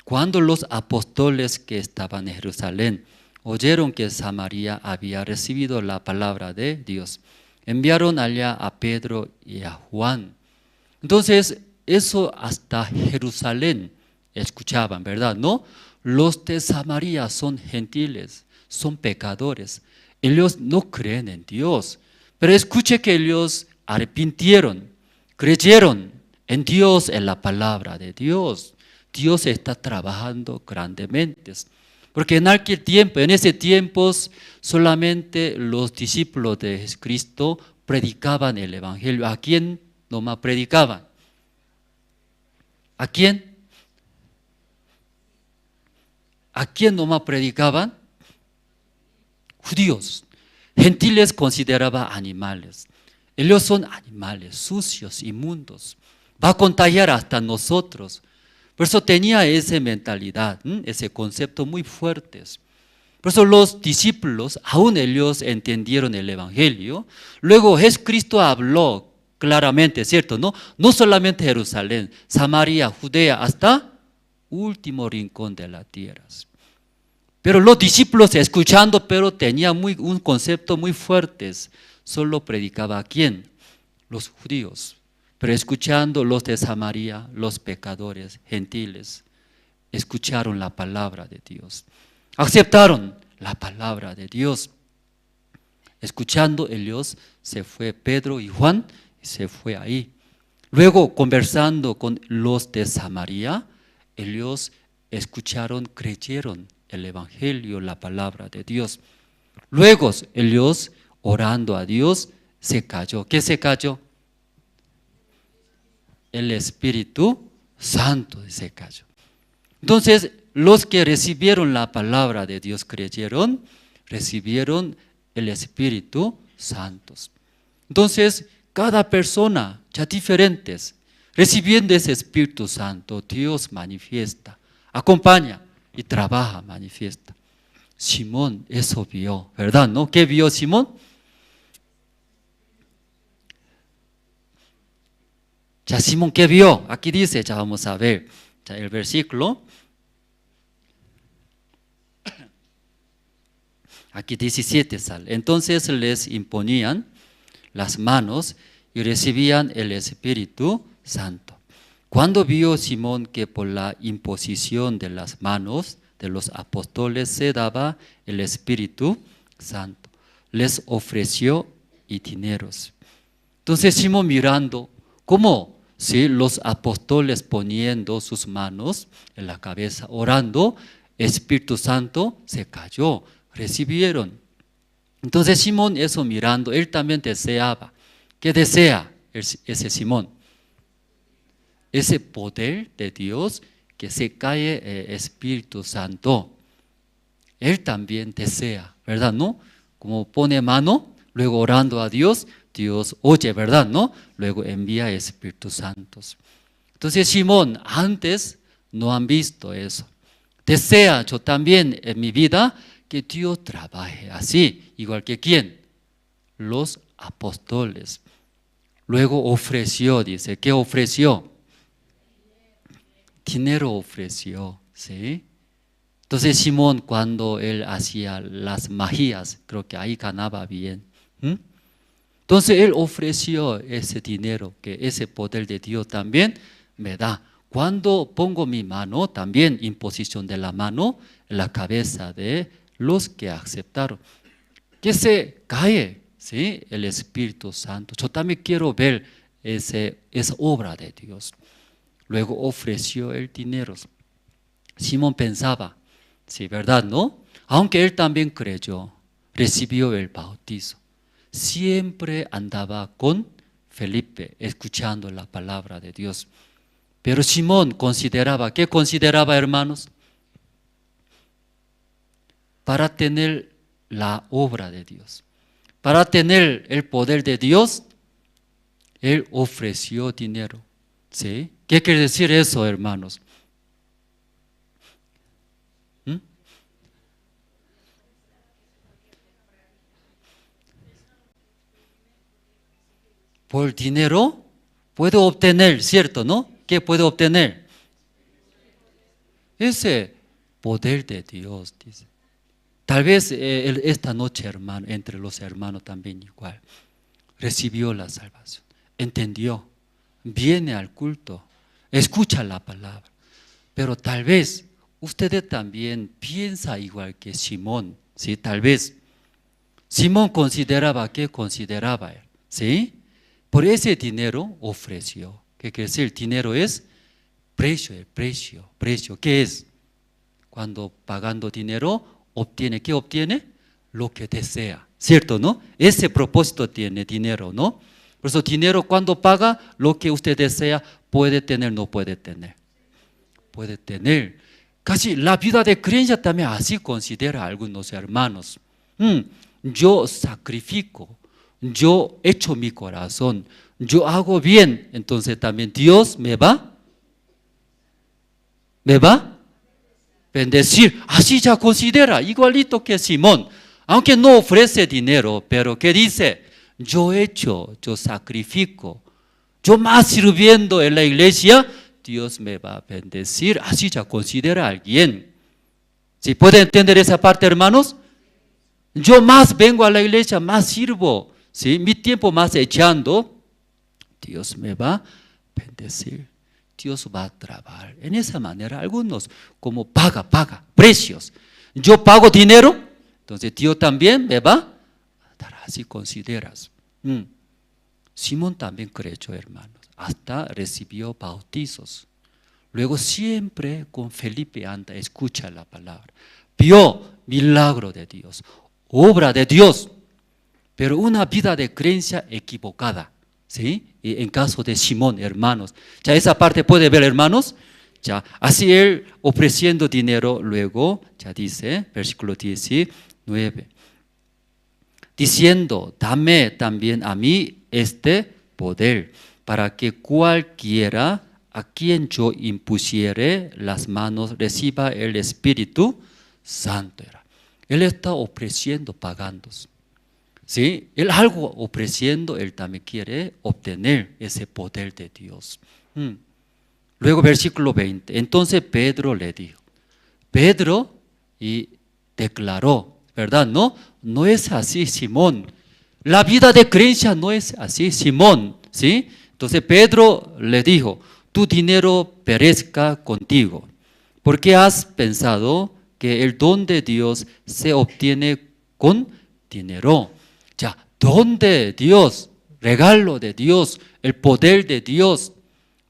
Cuando los apóstoles que estaban en Jerusalén oyeron que Samaria había recibido la palabra de Dios, enviaron allá a Pedro y a Juan. Entonces, eso hasta Jerusalén escuchaban, ¿verdad? ¿No? Los de Samaria son gentiles, son pecadores. Ellos no creen en Dios. Pero escuche que ellos arrepintieron, creyeron en Dios, en la palabra de Dios. Dios está trabajando grandemente. Porque en aquel tiempo, en ese tiempo, solamente los discípulos de Jesucristo predicaban el Evangelio. ¿A quién nomás predicaban? ¿A quién? ¿A quién nomás predicaban? Judíos. Gentiles consideraban animales. Ellos son animales sucios, inmundos. Va a contagiar hasta nosotros. Por eso tenía esa mentalidad, ese concepto muy fuerte. Por eso los discípulos, aún ellos entendieron el Evangelio. Luego Jesucristo habló claramente, ¿cierto? No solamente Jerusalén, Samaria, Judea, hasta último rincón de la tierra. Pero los discípulos escuchando, pero tenían un concepto muy fuerte. Solo predicaba a quién? Los judíos. Pero escuchando los de Samaria, los pecadores, gentiles, escucharon la palabra de Dios. Aceptaron la palabra de Dios. Escuchando ellos, se fue Pedro y Juan, y se fue ahí. Luego, conversando con los de Samaria, ellos escucharon, creyeron el Evangelio, la palabra de Dios. Luego, ellos, orando a Dios, se cayó. ¿Qué se cayó? El Espíritu Santo se cayó. Entonces, los que recibieron la palabra de Dios creyeron, recibieron el Espíritu Santo. Entonces, cada persona, ya diferentes, recibiendo ese Espíritu Santo, Dios manifiesta, acompaña y trabaja, manifiesta. Simón eso vio, ¿verdad? ¿No? ¿Qué vio Simón? Ya Simón, ¿qué vio? Aquí dice, ya vamos a ver, ya el versículo. Aquí 17 sale. Entonces les imponían las manos y recibían el Espíritu Santo. Cuando vio Simón que por la imposición de las manos de los apóstoles se daba el Espíritu Santo, les ofreció y dineros. Entonces Simón mirando, ¿cómo? Sí, los apóstoles poniendo sus manos en la cabeza, orando, Espíritu Santo se cayó, recibieron. Entonces Simón eso mirando, él también deseaba. ¿Qué desea ese Simón? Ese poder de Dios que se cae Espíritu Santo. Él también desea, ¿verdad? ¿No? Como pone mano, luego orando a Dios, Dios oye, ¿verdad? ¿No? Luego envía Espíritu Santo. Entonces Simón, antes no han visto eso. Desea yo también en mi vida que Dios trabaje así, igual que ¿quién? Los apóstoles. Luego ofreció, dice, ¿qué ofreció? Dinero ofreció, ¿sí? Entonces Simón, cuando él hacía las magías, creo que ahí ganaba bien. Entonces él ofreció ese dinero, que ese poder de Dios también me da. Cuando pongo mi mano, también imposición de la mano, en la cabeza de los que aceptaron, que se cae, ¿sí? El Espíritu Santo. Yo también quiero ver esa obra de Dios. Luego ofreció el dinero. Simón pensaba, sí, ¿verdad, no? Aunque él también creyó, recibió el bautizo. Siempre andaba con Felipe, escuchando la palabra de Dios. Pero Simón consideraba, ¿qué consideraba, hermanos? Para tener la obra de Dios, para tener el poder de Dios, él ofreció dinero. ¿Sí? ¿Qué quiere decir eso, hermanos? Por dinero puedo obtener, ¿cierto, no? ¿Qué puedo obtener? Ese poder de Dios, dice. Tal vez esta noche, hermano, entre los hermanos también igual, recibió la salvación, entendió, viene al culto, escucha la palabra, pero tal vez usted también piensa igual que Simón, ¿sí? Tal vez Simón consideraba, ¿qué consideraba él? ¿Sí? Por ese dinero ofreció. ¿Qué quiere decir? El dinero es precio, el precio. ¿Qué es? Cuando pagando dinero obtiene, ¿qué obtiene? Lo que desea, ¿cierto, no? Ese propósito tiene dinero, ¿no? Por eso dinero cuando paga, lo que usted desea, puede tener, no puede tener. Puede tener. Casi la vida de creencia también así considera algunos hermanos. Yo sacrifico, yo echo mi corazón, yo hago bien, entonces también Dios me va bendecir. Así ya considera, igualito que Simón, aunque no ofrece dinero, pero ¿qué dice? Yo echo, yo sacrifico, yo más sirviendo en la iglesia, Dios me va a bendecir. Así ya considera a alguien. ¿Sí puede entender esa parte, hermanos? Yo más vengo a la iglesia, más sirvo, ¿sí? Mi tiempo más echando, Dios me va a bendecir. Dios va a trabajar. En esa manera, algunos como paga, precios. Yo pago dinero, entonces Dios también me va a dar. Así consideras. Simón también creyó, hermanos, hasta recibió bautizos. Luego siempre con Felipe anda, escucha la palabra. Vio milagro de Dios, obra de Dios, pero una vida de creencia equivocada. ¿Sí? Y en caso de Simón, hermanos, ya esa parte puede ver, hermanos, ya así él ofreciendo dinero, luego ya dice, versículo 19, diciendo, dame también a mí este poder, para que cualquiera a quien yo impusiere las manos reciba el Espíritu Santo. Él está ofreciendo, pagando. ¿Sí? Él algo ofreciendo, él también quiere obtener ese poder de Dios. Luego versículo 20, entonces Pedro le dijo, Pedro y declaró, ¿verdad? No es así, Simón. La vida de creencia no es así, Simón. ¿Sí? Entonces Pedro le dijo, tu dinero perezca contigo, porque has pensado que el don de Dios se obtiene con dinero. Ya, don de Dios, regalo de Dios, el poder de Dios,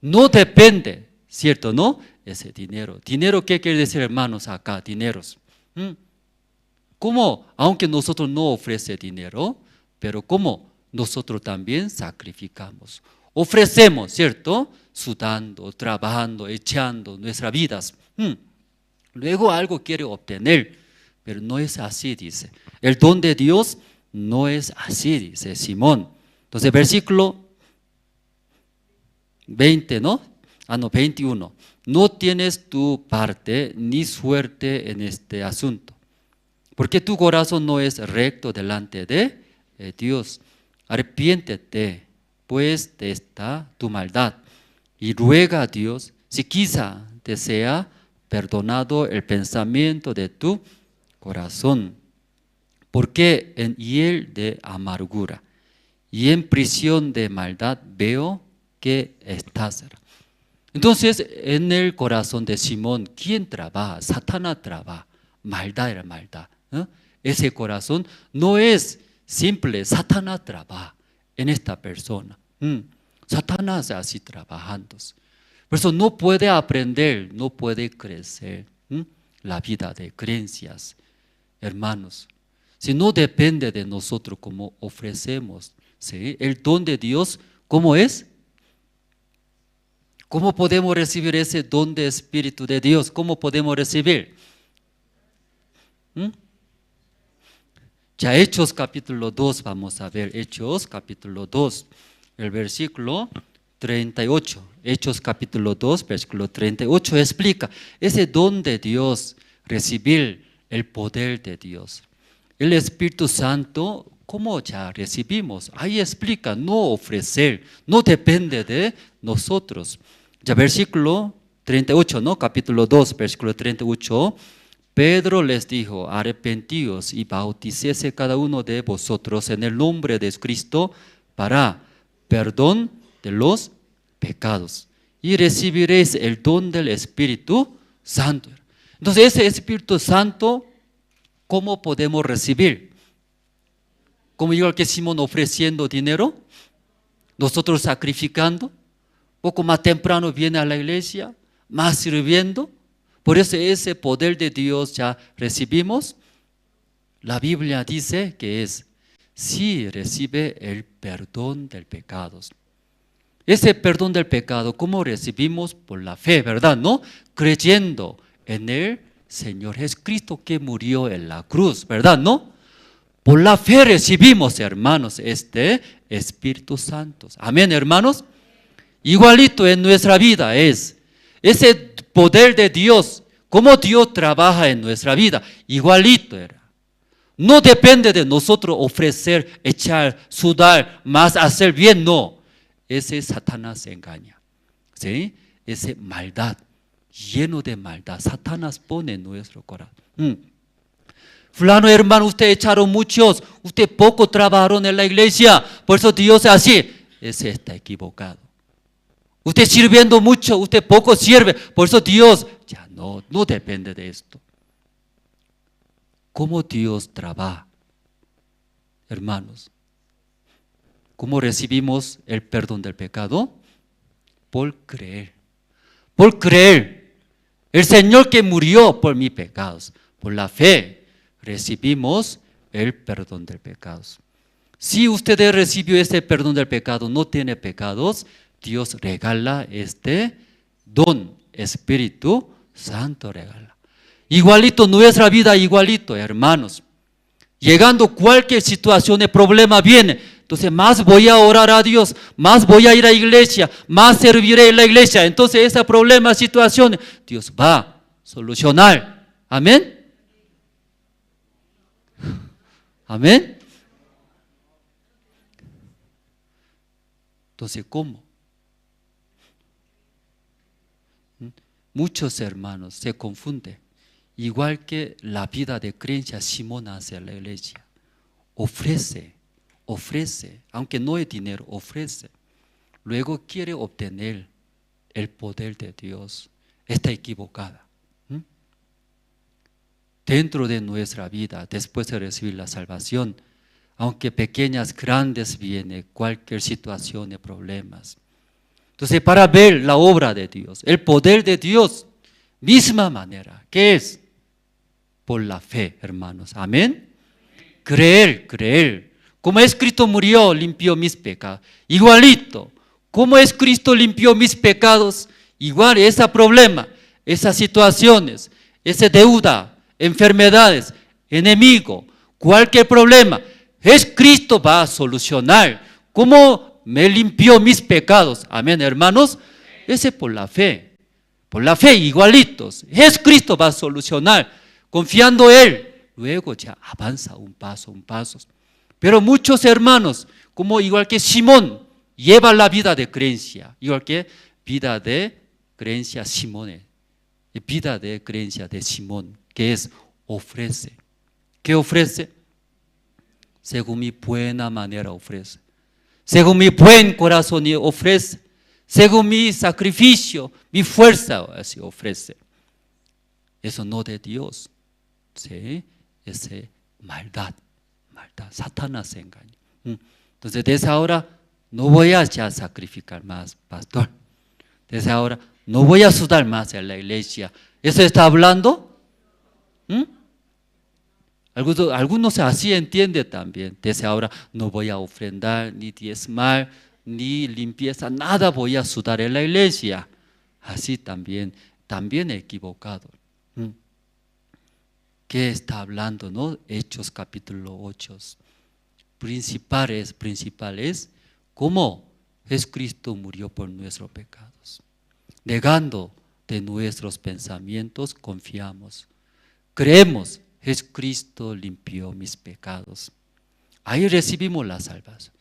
no depende, ¿cierto, no? Ese dinero. ¿Dinero qué quiere decir, hermanos, acá? Dineros. ¿Cómo? Aunque nosotros no ofrece dinero, pero ¿cómo? Nosotros también sacrificamos. Ofrecemos, ¿cierto? Sudando, trabajando, echando nuestras vidas. Luego algo quiere obtener, pero no es así, dice. El don de Dios no es así, dice Simón. Entonces, versículo 20, ¿no? 21. No tienes tu parte ni suerte en este asunto, porque tu corazón no es recto delante de Dios. Arrepiéntete, pues, de esta tu maldad, y ruega a Dios, si quizá te sea perdonado el pensamiento de tu corazón. Porque en hiel de amargura y en prisión de maldad veo que estás. Entonces, en el corazón de Simón, ¿quién trabaja? Satanás trabaja. Maldad era maldad. Ese corazón no es simple, Satanás trabaja en esta persona. Satanás así trabajando. Por eso no puede aprender, no puede crecer la vida de creencias, hermanos. Si no depende de nosotros como ofrecemos, ¿sí? El don de Dios, ¿cómo es? ¿Cómo podemos recibir ese don de Espíritu de Dios? ¿Cómo podemos recibir? Ya Hechos capítulo 2, vamos a ver, Hechos capítulo 2, el versículo 38. Hechos capítulo 2, versículo 38 explica ese don de Dios, recibir el poder de Dios. El Espíritu Santo, ¿cómo ya recibimos? Ahí explica, no ofrecer, no depende de nosotros. Ya versículo 38, ¿no? Capítulo 2, versículo 38. Pedro les dijo, arrepentíos y bautícese cada uno de vosotros en el nombre de Cristo para perdón de los pecados y recibiréis el don del Espíritu Santo. Entonces ese Espíritu Santo, ¿cómo podemos recibir? Como igual que Simón ofreciendo dinero, nosotros sacrificando, poco más temprano viene a la iglesia, más sirviendo. Por eso ese poder de Dios ya recibimos. La Biblia dice que es, si recibe el perdón del pecado. Ese perdón del pecado, ¿cómo recibimos? Por la fe, ¿verdad? ¿No? Creyendo en el Señor Jesucristo que murió en la cruz, ¿verdad? ¿No? Por la fe recibimos, hermanos, este Espíritu Santo. Amén, hermanos. Igualito en nuestra vida es ese poder de Dios, cómo Dios trabaja en nuestra vida, igualito era. No depende de nosotros ofrecer, echar, sudar, más hacer bien, no. Ese Satanás se engaña, ¿sí? Ese maldad, lleno de maldad, Satanás pone en nuestro corazón. Fulano hermano, usted echaron muchos, usted poco trabajaron en la iglesia, por eso Dios es así. Ese está equivocado. Usted sirviendo mucho, usted poco sirve, por eso Dios, ya no depende de esto. ¿Cómo Dios trabaja? Hermanos, ¿cómo recibimos el perdón del pecado? Por creer. Por creer. El Señor que murió por mis pecados, por la fe, recibimos el perdón del pecado. Si usted recibió este perdón del pecado, no tiene pecados, Dios regala este don, Espíritu Santo regala. Igualito nuestra vida, igualito, hermanos. Llegando cualquier situación de problema viene, entonces más voy a orar a Dios, más voy a ir a la iglesia, más serviré en la iglesia. Entonces ese problema, situación, Dios va a solucionar. Amén. Amén. Entonces, ¿cómo? Muchos hermanos se confunden, igual que la vida de creencia Simón hacia la iglesia. Ofrece, aunque no hay dinero, ofrece. Luego quiere obtener el poder de Dios. Está equivocada. Dentro de nuestra vida, después de recibir la salvación, aunque pequeñas, grandes viene cualquier situación de problemas. Entonces, para ver la obra de Dios, el poder de Dios, misma manera, ¿qué es? Por la fe, hermanos. Amén. Creer. Como es Cristo murió, limpió mis pecados. Igualito, como es Cristo limpió mis pecados, igual ese problema, esas situaciones, esa deuda, enfermedades, enemigo, cualquier problema, es Cristo va a solucionar. ¿Cómo me limpió mis pecados? Amén, hermanos. Ese por la fe igualitos. Es Cristo va a solucionar, confiando en Él. Luego ya avanza un paso. Pero muchos hermanos, como igual que Simón, llevan la vida de creencia, igual que vida de creencia Simón, vida de creencia de Simón, que es ofrece. ¿Qué ofrece? Según mi buena manera ofrece. Según mi buen corazón ofrece. Según mi sacrificio, mi fuerza así ofrece. Eso no de Dios. ¿Sí? Es maldad. Satanás se engaña. Entonces desde ahora no voy a ya sacrificar más, pastor. Desde ahora no voy a sudar más en la iglesia. ¿Eso está hablando? Algunos así entienden también. Desde ahora no voy a ofrendar, ni diezmar, ni limpieza, nada voy a sudar en la iglesia. Así también equivocado. ¿Qué está hablando, no? Hechos capítulo 8. Principal es cómo Jesucristo murió por nuestros pecados. Negando de nuestros pensamientos, confiamos. Creemos, Jesucristo limpió mis pecados. Ahí recibimos la salvación.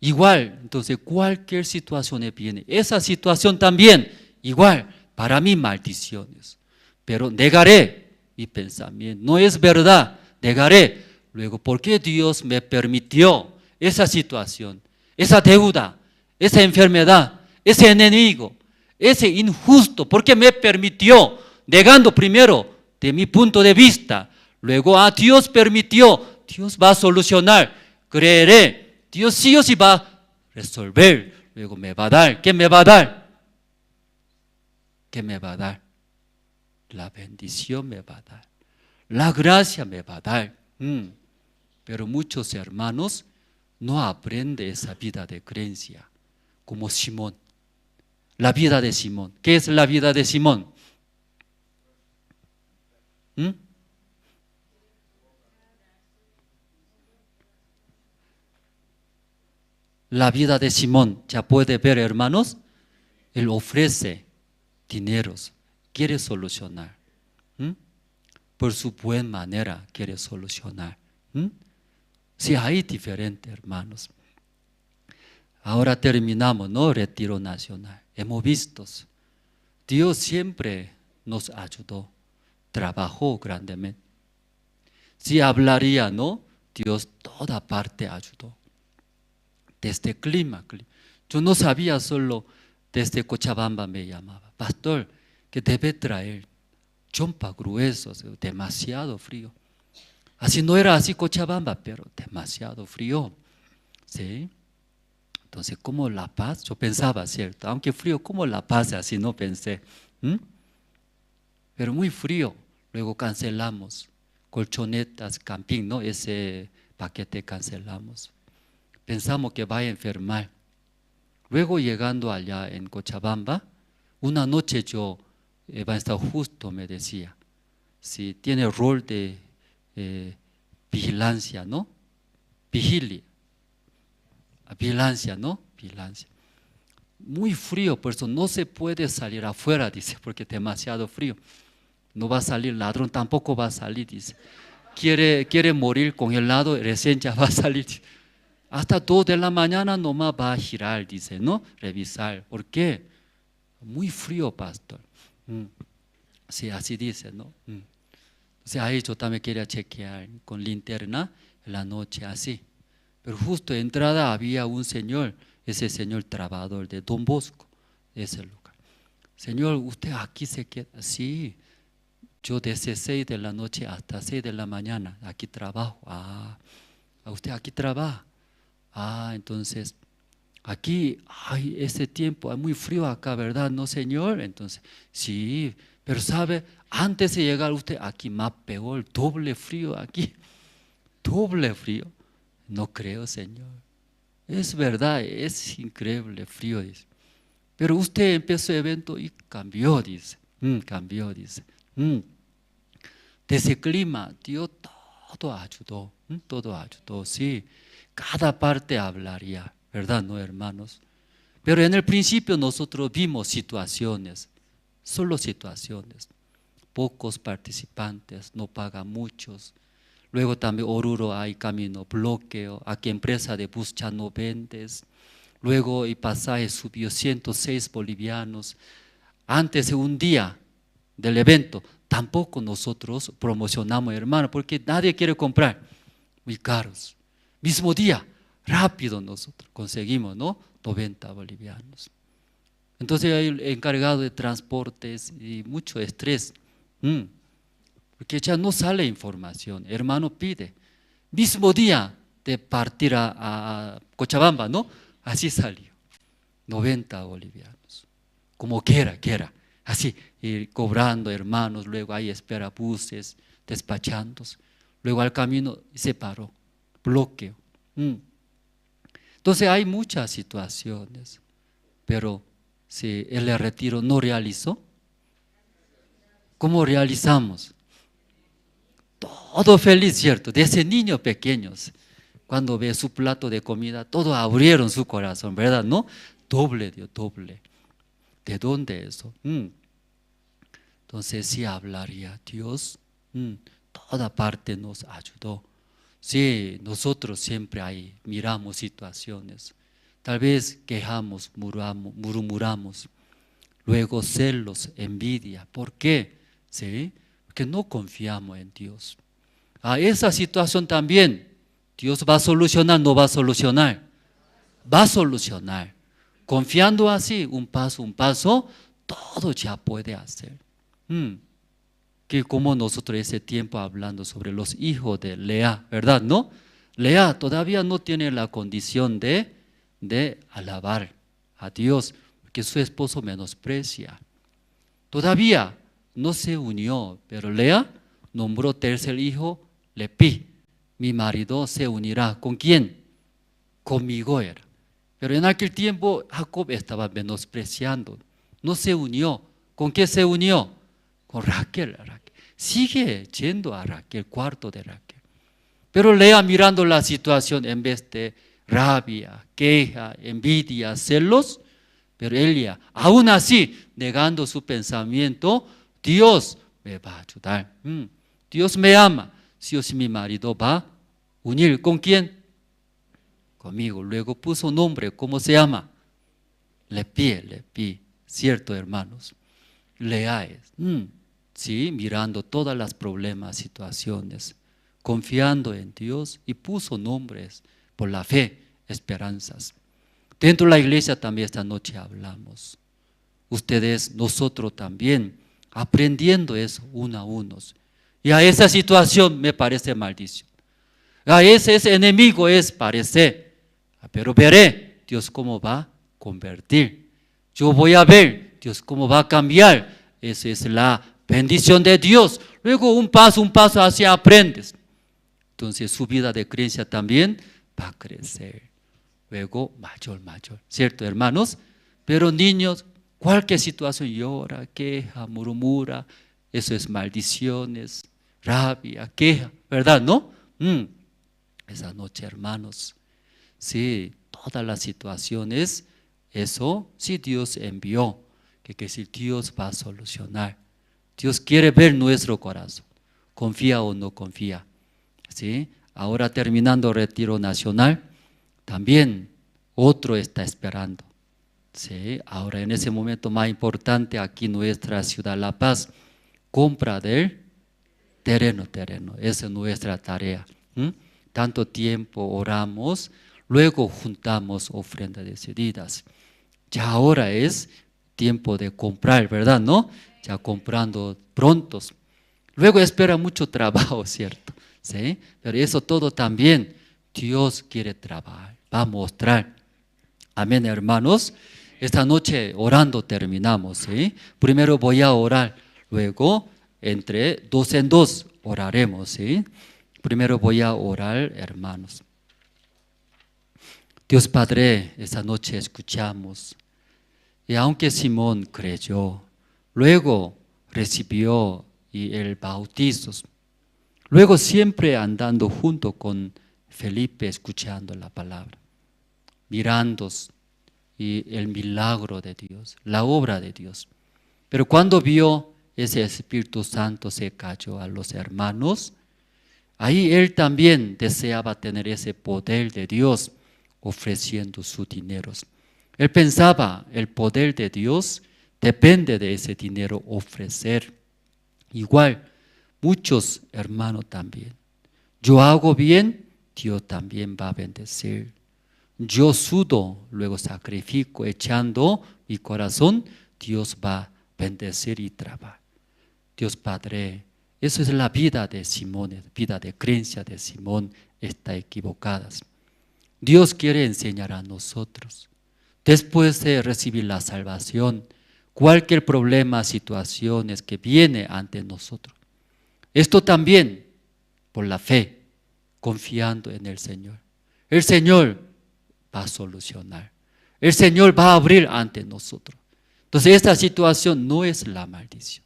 Igual, entonces cualquier situación viene, esa situación también, igual, para mí maldiciones. Pero negaré mi pensamiento, no es verdad, negaré. Luego, ¿por qué Dios me permitió esa situación, esa deuda, esa enfermedad, ese enemigo, ese injusto? ¿Por qué me permitió? Negando primero de mi punto de vista. Luego, Dios permitió, Dios va a solucionar, creeré. Dios sí o sí va a resolver. Luego me va a dar. ¿Qué me va a dar? ¿Qué me va a dar? La bendición me va a dar. La gracia me va a dar. Pero muchos hermanos no aprenden esa vida de creencia. Como Simón. La vida de Simón. ¿Qué es la vida de Simón? La vida de Simón, ya puede ver, hermanos, él ofrece dineros, quiere solucionar. Por su buena manera quiere solucionar. Sí, hay diferente, hermanos. Ahora terminamos, ¿no? Retiro nacional. Hemos visto, Dios siempre nos ayudó, trabajó grandemente. Si hablaría, ¿no? Dios toda parte ayudó. Desde clima. Yo no sabía, solo desde Cochabamba me llamaba. Pastor, que debe traer chompa gruesos, demasiado frío. Así no era así Cochabamba, pero demasiado frío. ¿Sí? Entonces, ¿cómo La Paz? Yo pensaba, ¿cierto? Aunque frío, ¿cómo La Paz? Así no pensé. Pero muy frío. Luego cancelamos. Colchonetas, camping, ¿no? Ese paquete cancelamos. Pensamos que va a enfermar. Luego llegando allá en Cochabamba, una noche yo, Evangelista justo me decía, si tiene rol de vigilancia, ¿no? Vigilancia, ¿no? Vigilancia. Muy frío, por eso no se puede salir afuera, dice, porque es demasiado frío. No va a salir ladrón, tampoco va a salir, dice. Quiere morir congelado, recién ya va a salir. Hasta 2 de la mañana nomás va a girar, dice, ¿no? Revisar. ¿Por qué? Muy frío, pastor. Sí, así dice, ¿no? O sea, ahí yo también quería chequear con linterna en la noche, así. Pero justo de entrada había un señor, ese señor trabajador de Don Bosco, de ese lugar. Señor, ¿usted aquí se queda? Sí, yo desde 6 de la noche hasta 6 de la mañana aquí trabajo. ¿Usted aquí trabaja? Entonces, aquí, ese tiempo, es muy frío acá, ¿verdad? ¿No, señor? Entonces, sí, pero sabe, antes de llegar usted aquí, más peor, doble frío aquí, doble frío. No creo, señor. Es verdad, es increíble frío, dice. Pero usted empezó el evento y cambió, dice. Cambió, dice. De ese clima, Dios todo ayudó, sí. Cada parte hablaría, ¿verdad, no, hermanos? Pero en el principio nosotros vimos situaciones, solo situaciones. Pocos participantes, no pagan muchos. Luego también Oruro hay camino, bloqueo. Aquí empresa de bus ya no vendes. Luego el pasaje subió 106 bolivianos. Antes de un día del evento, tampoco nosotros promocionamos, hermano, porque nadie quiere comprar. Muy caros. Mismo día, rápido nosotros conseguimos, ¿no? 90 bolivianos. Entonces hay el encargado de transportes y mucho estrés. Porque ya no sale información. Hermano pide. Mismo día de partir a Cochabamba, ¿no? Así salió, 90 bolivianos, como quiera, así, y cobrando hermanos, luego ahí espera buses, despachando, luego al camino se paró, bloqueo. Entonces hay muchas situaciones, pero si el retiro no realizó, ¿cómo realizamos? Todo feliz, ¿cierto? Desde niños pequeños, cuando ve su plato de comida, todos abrieron su corazón, ¿verdad? ¿No? Doble, Dios, doble. ¿De dónde eso? Entonces sí hablaría Dios, toda parte nos ayudó. Sí, nosotros siempre ahí miramos situaciones, tal vez quejamos, murmuramos, luego celos, envidia. ¿Por qué? ¿Sí? Porque no confiamos en Dios. A esa situación también, Dios va a solucionar, no va a solucionar. Va a solucionar. Confiando así, un paso, todo ya puede hacer. Que como nosotros ese tiempo hablando sobre los hijos de Lea, ¿verdad? ¿No? Lea todavía no tiene la condición de alabar a Dios, porque su esposo menosprecia. Todavía no se unió, pero Lea nombró tercer hijo, Lepi. Mi marido se unirá. ¿Con quién? Conmigo era. Pero en aquel tiempo Jacob estaba menospreciando. No se unió. ¿Con qué se unió? Con Raquel. Sigue yendo a Raquel, cuarto de Raquel. Pero Lea mirando la situación, en vez de rabia, queja, envidia, celos, pero ella, aún así, negando su pensamiento, Dios me va a ayudar. Dios me ama. Sí o sí mi marido va a unir. ¿Con quién? Conmigo. Luego puso nombre. ¿Cómo se llama? Lepi. ¿Cierto, hermanos? Lea es. Sí, mirando todas las problemas, situaciones, confiando en Dios, y puso nombres por la fe, esperanzas. Dentro de la iglesia también esta noche hablamos. Ustedes, nosotros también, aprendiendo eso uno a unos. Y a esa situación me parece maldición. A ese enemigo es parecer. Pero veré Dios cómo va a convertir. Yo voy a ver Dios cómo va a cambiar. Esa es la bendición de Dios. Luego un paso así aprendes. Entonces su vida de creencia también va a crecer. Luego mayor. ¿Cierto, hermanos? Pero niños, cualquier situación llora, queja, murmura. Eso es maldiciones, rabia, queja, ¿verdad? ¿No? Esa noche, hermanos, sí, todas las situaciones, eso sí Dios envió, que si Dios va a solucionar. Dios quiere ver nuestro corazón, confía o no confía. ¿Sí? Ahora terminando el retiro nacional, también otro está esperando. ¿Sí? Ahora en ese momento más importante aquí en nuestra ciudad La Paz, compra del terreno, esa es nuestra tarea. Tanto tiempo oramos, luego juntamos ofrendas decididas. Ya ahora es tiempo de comprar, ¿verdad? ¿No? Ya comprando prontos. Luego espera mucho trabajo, ¿cierto? ¿Sí? Pero eso todo también Dios quiere trabajar, va a mostrar. Amén, hermanos. Esta noche orando terminamos, ¿sí? Primero voy a orar, luego entre dos en dos oraremos, ¿sí? Primero voy a orar, hermanos. Dios Padre, esta noche escuchamos. Y aunque Simón creyó, luego recibió el bautizo, luego siempre andando junto con Felipe escuchando la palabra, mirando y el milagro de Dios, la obra de Dios. Pero cuando vio ese Espíritu Santo se cayó a los hermanos, ahí él también deseaba tener ese poder de Dios ofreciendo sus dineros. Él pensaba, el poder de Dios depende de ese dinero ofrecer. Igual, muchos hermanos también. Yo hago bien, Dios también va a bendecir. Yo sudo, luego sacrifico, echando mi corazón, Dios va a bendecir y trabajar. Dios Padre, eso es la vida de Simón, la vida de creencia de Simón, está equivocada. Dios quiere enseñar a nosotros. Después de recibir la salvación, cualquier problema, situaciones que viene ante nosotros. Esto también por la fe, confiando en el Señor. El Señor va a solucionar. El Señor va a abrir ante nosotros. Entonces esta situación no es la maldición.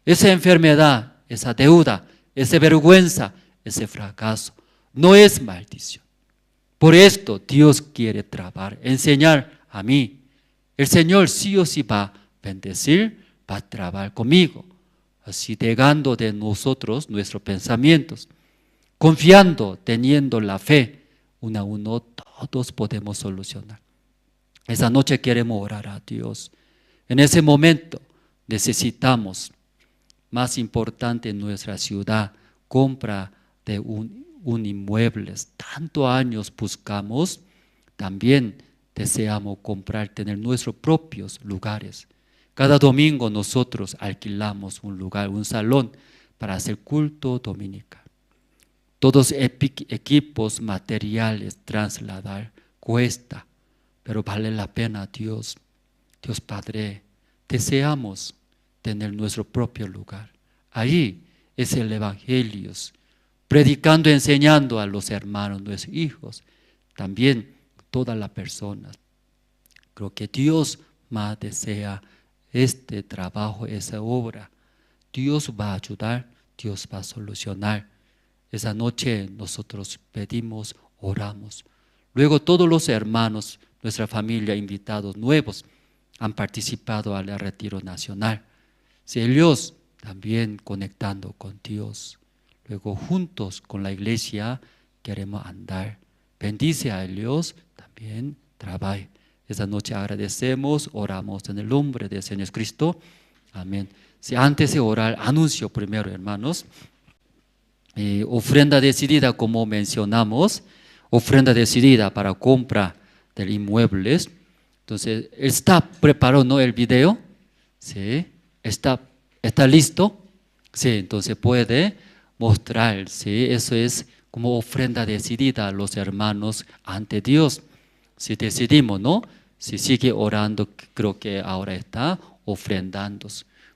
Esa enfermedad, esa deuda, esa vergüenza, ese fracaso, no es maldición. Por esto Dios quiere trabajar, enseñar a mí. El Señor sí o sí va a bendecir, va a trabajar conmigo. Así negando de nosotros nuestros pensamientos. Confiando, teniendo la fe, uno a uno todos podemos solucionar. Esa noche queremos orar a Dios. En ese momento necesitamos, más importante en nuestra ciudad, compra de un inmueble. Tantos años buscamos, también deseamos comprar, tener nuestros propios lugares. Cada domingo nosotros alquilamos un lugar, un salón para hacer culto dominical. Todos equipos, materiales, trasladar, cuesta, pero vale la pena. Dios Padre, deseamos tener nuestro propio lugar. Ahí es el Evangelio, predicando, enseñando a los hermanos, nuestros hijos, también todas las personas. Creo que Dios más desea este trabajo, esa obra. Dios va a ayudar, Dios va a solucionar. Esa noche nosotros pedimos, oramos. Luego todos los hermanos, nuestra familia, invitados nuevos, han participado al retiro nacional. Si ellos también conectando con Dios. Luego juntos con la iglesia queremos andar. Bendice a ellos, también trabaje. Esta noche agradecemos, oramos en el nombre del Señor Cristo. Amén. Si antes de orar, anuncio primero, hermanos. Ofrenda decidida, como mencionamos, ofrenda decidida para compra del inmuebles. Entonces, ¿está preparado, no, el video? Sí. ¿Está listo? Sí, entonces puede mostrar, sí, eso es como ofrenda decidida a los hermanos ante Dios. Si decidimos, ¿no? Si sigue orando, creo que ahora está ofrendando.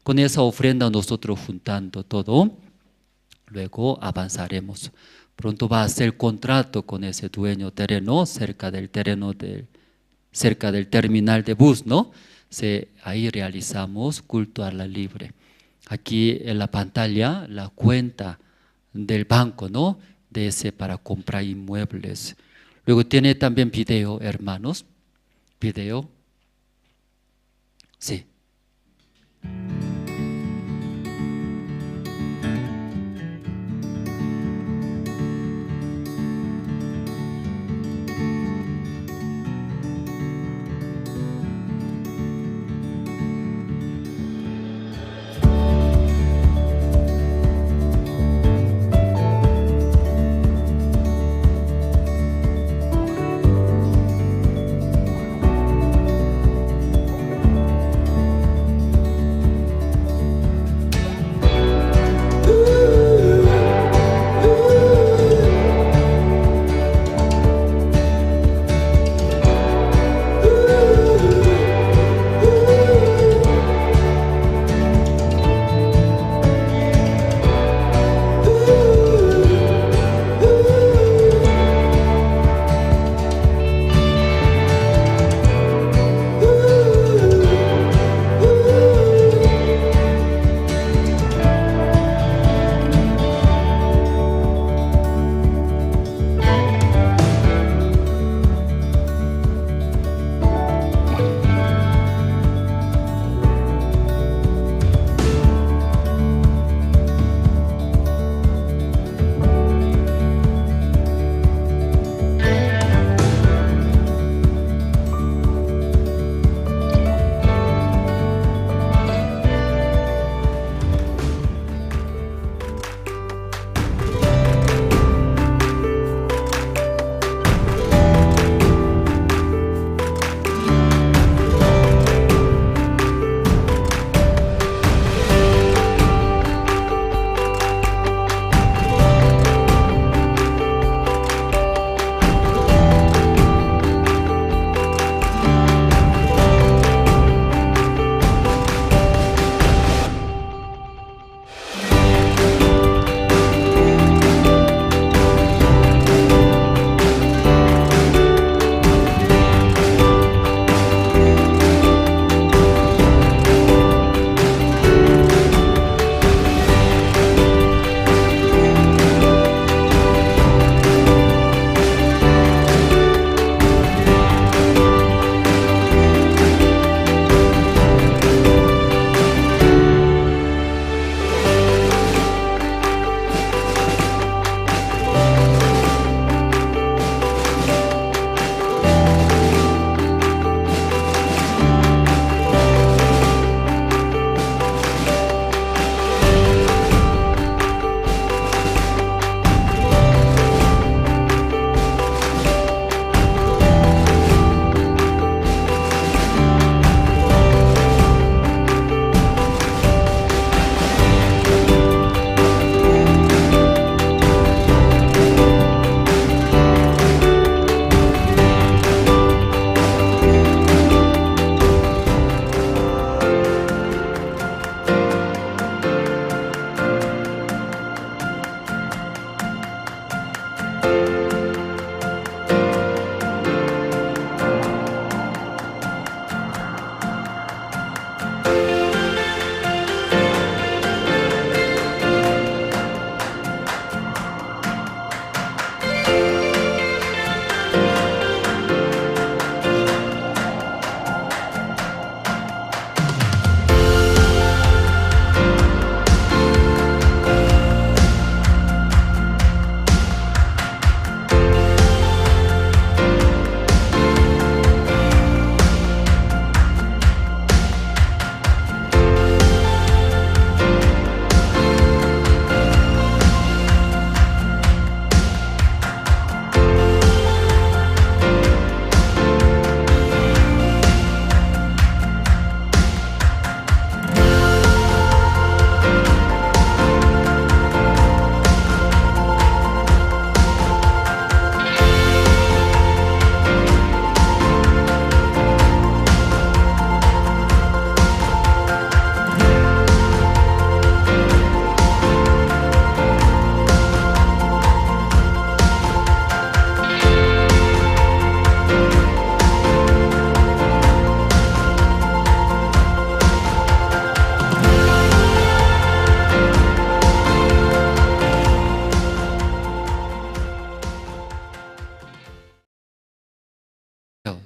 Con esa ofrenda nosotros juntando todo, luego avanzaremos. Pronto va a hacer contrato con ese dueño terreno, cerca del terminal de bus, ¿no? Ahí realizamos culto a la libre. Aquí en la pantalla la cuenta del banco, ¿no? De ese para comprar inmuebles. Luego tiene también video, hermanos. Video. Sí.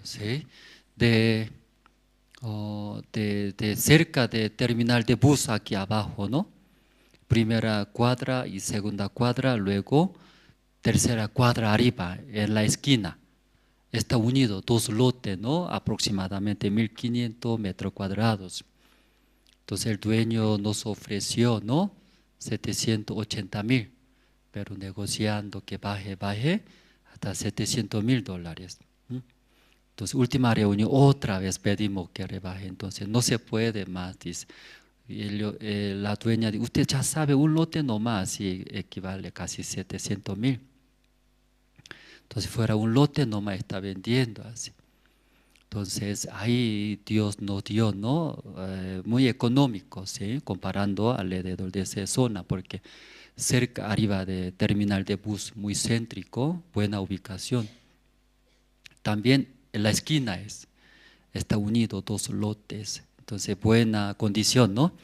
¿sí? De cerca de terminal de bus aquí abajo, ¿no? Primera cuadra y segunda cuadra, luego tercera cuadra arriba, en la esquina. Está unido dos lotes, ¿no? Aproximadamente 1.500 metros cuadrados. Entonces el dueño nos ofreció, ¿no? 780.000, pero negociando que baje hasta $700.000. Entonces, última reunión, otra vez pedimos que rebaje, entonces no se puede más, dice. La dueña dice, usted ya sabe, un lote nomás, y equivale casi 700.000. Entonces, fuera un lote nomás está vendiendo así. Entonces, ahí Dios nos dio, ¿no? Muy económico, ¿sí? Comparando alrededor de esa zona, porque cerca, arriba de terminal de bus, muy céntrico, buena ubicación. También en la esquina está unido dos lotes, entonces buena condición, ¿no?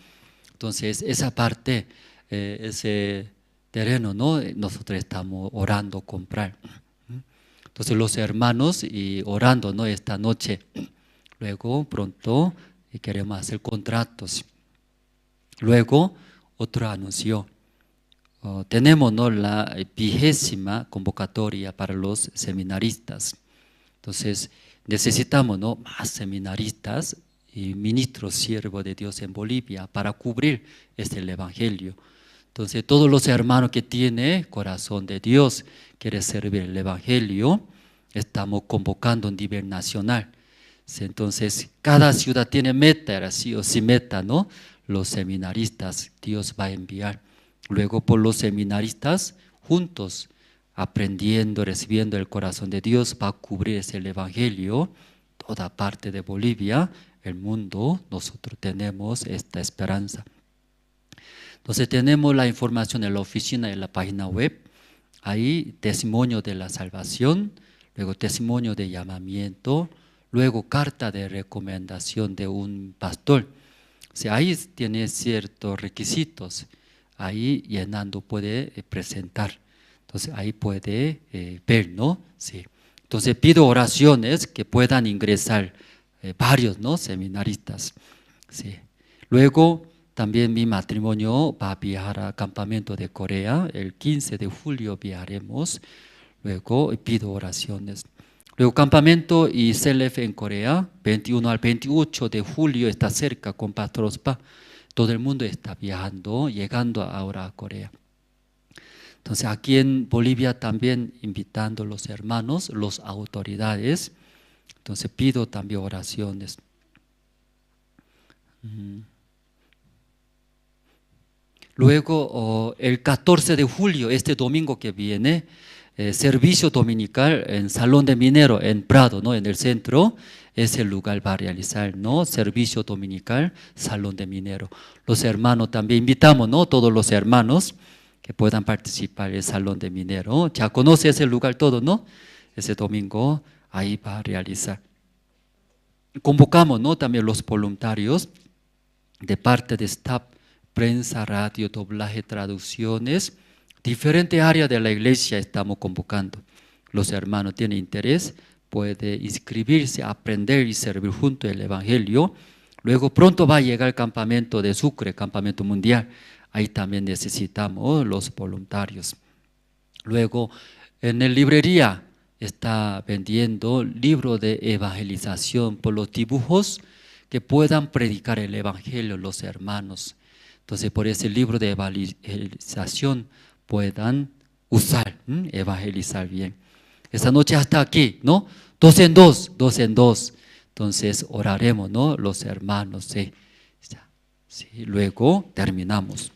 Entonces esa parte, ese terreno, ¿no? Nosotros estamos orando comprar. Entonces los hermanos y orando, ¿no? Esta noche, luego pronto queremos hacer contratos. Luego otro anuncio. Tenemos, ¿no? La 20ª convocatoria para los seminaristas. Entonces necesitamos, ¿no? Más seminaristas y ministros siervos de Dios en Bolivia para cubrir el evangelio. Entonces todos los hermanos que tienen corazón de Dios, quieren servir el evangelio, estamos convocando a nivel nacional. Entonces cada ciudad tiene meta, era sí o sí meta, ¿no? Los seminaristas Dios va a enviar. Luego por los seminaristas juntos, aprendiendo, recibiendo el corazón de Dios, va a cubrir el evangelio, toda parte de Bolivia, el mundo. Nosotros tenemos esta esperanza. Entonces tenemos la información en la oficina, en la página web, ahí testimonio de la salvación, luego testimonio de llamamiento, luego carta de recomendación de un pastor. O sea, ahí tiene ciertos requisitos, ahí llenando puede presentar. Entonces ahí puede ver, ¿no? Sí. Entonces pido oraciones que puedan ingresar varios, ¿no? Seminaristas. Sí. Luego también mi matrimonio va a viajar al campamento de Corea. El 15 de julio viajaremos. Luego pido oraciones. Luego campamento y CLF en Corea, 21 al 28 de julio está cerca con Pastor Ospa. Todo el mundo está viajando, llegando ahora a Corea. Entonces aquí en Bolivia también invitando a los hermanos, las autoridades. Entonces pido también oraciones. Luego el 14 de julio, este domingo que viene, servicio dominical en Salón de Minero, en Prado, ¿no? En el centro, ese lugar va a realizar, ¿no? Servicio dominical, Salón de Minero. Los hermanos también invitamos, ¿no? Todos los hermanos que puedan participar en el Salón de Minero. Ya conoce ese lugar todo, ¿no? Ese domingo ahí va a realizar. Convocamos, ¿no?, también los voluntarios de parte de staff, prensa, radio, doblaje, traducciones, diferentes áreas de la iglesia estamos convocando. Los hermanos tienen interés, puede inscribirse, aprender y servir junto al Evangelio. Luego pronto va a llegar el campamento de Sucre, campamento mundial. Ahí también necesitamos los voluntarios. Luego en la librería está vendiendo libros de evangelización por los dibujos que puedan predicar el Evangelio los hermanos. Entonces por ese libro de evangelización puedan usar, evangelizar bien. Esta noche hasta aquí, ¿no? 2 en 2, 2 en 2. Entonces oraremos, ¿no?, los hermanos. Sí. Luego terminamos.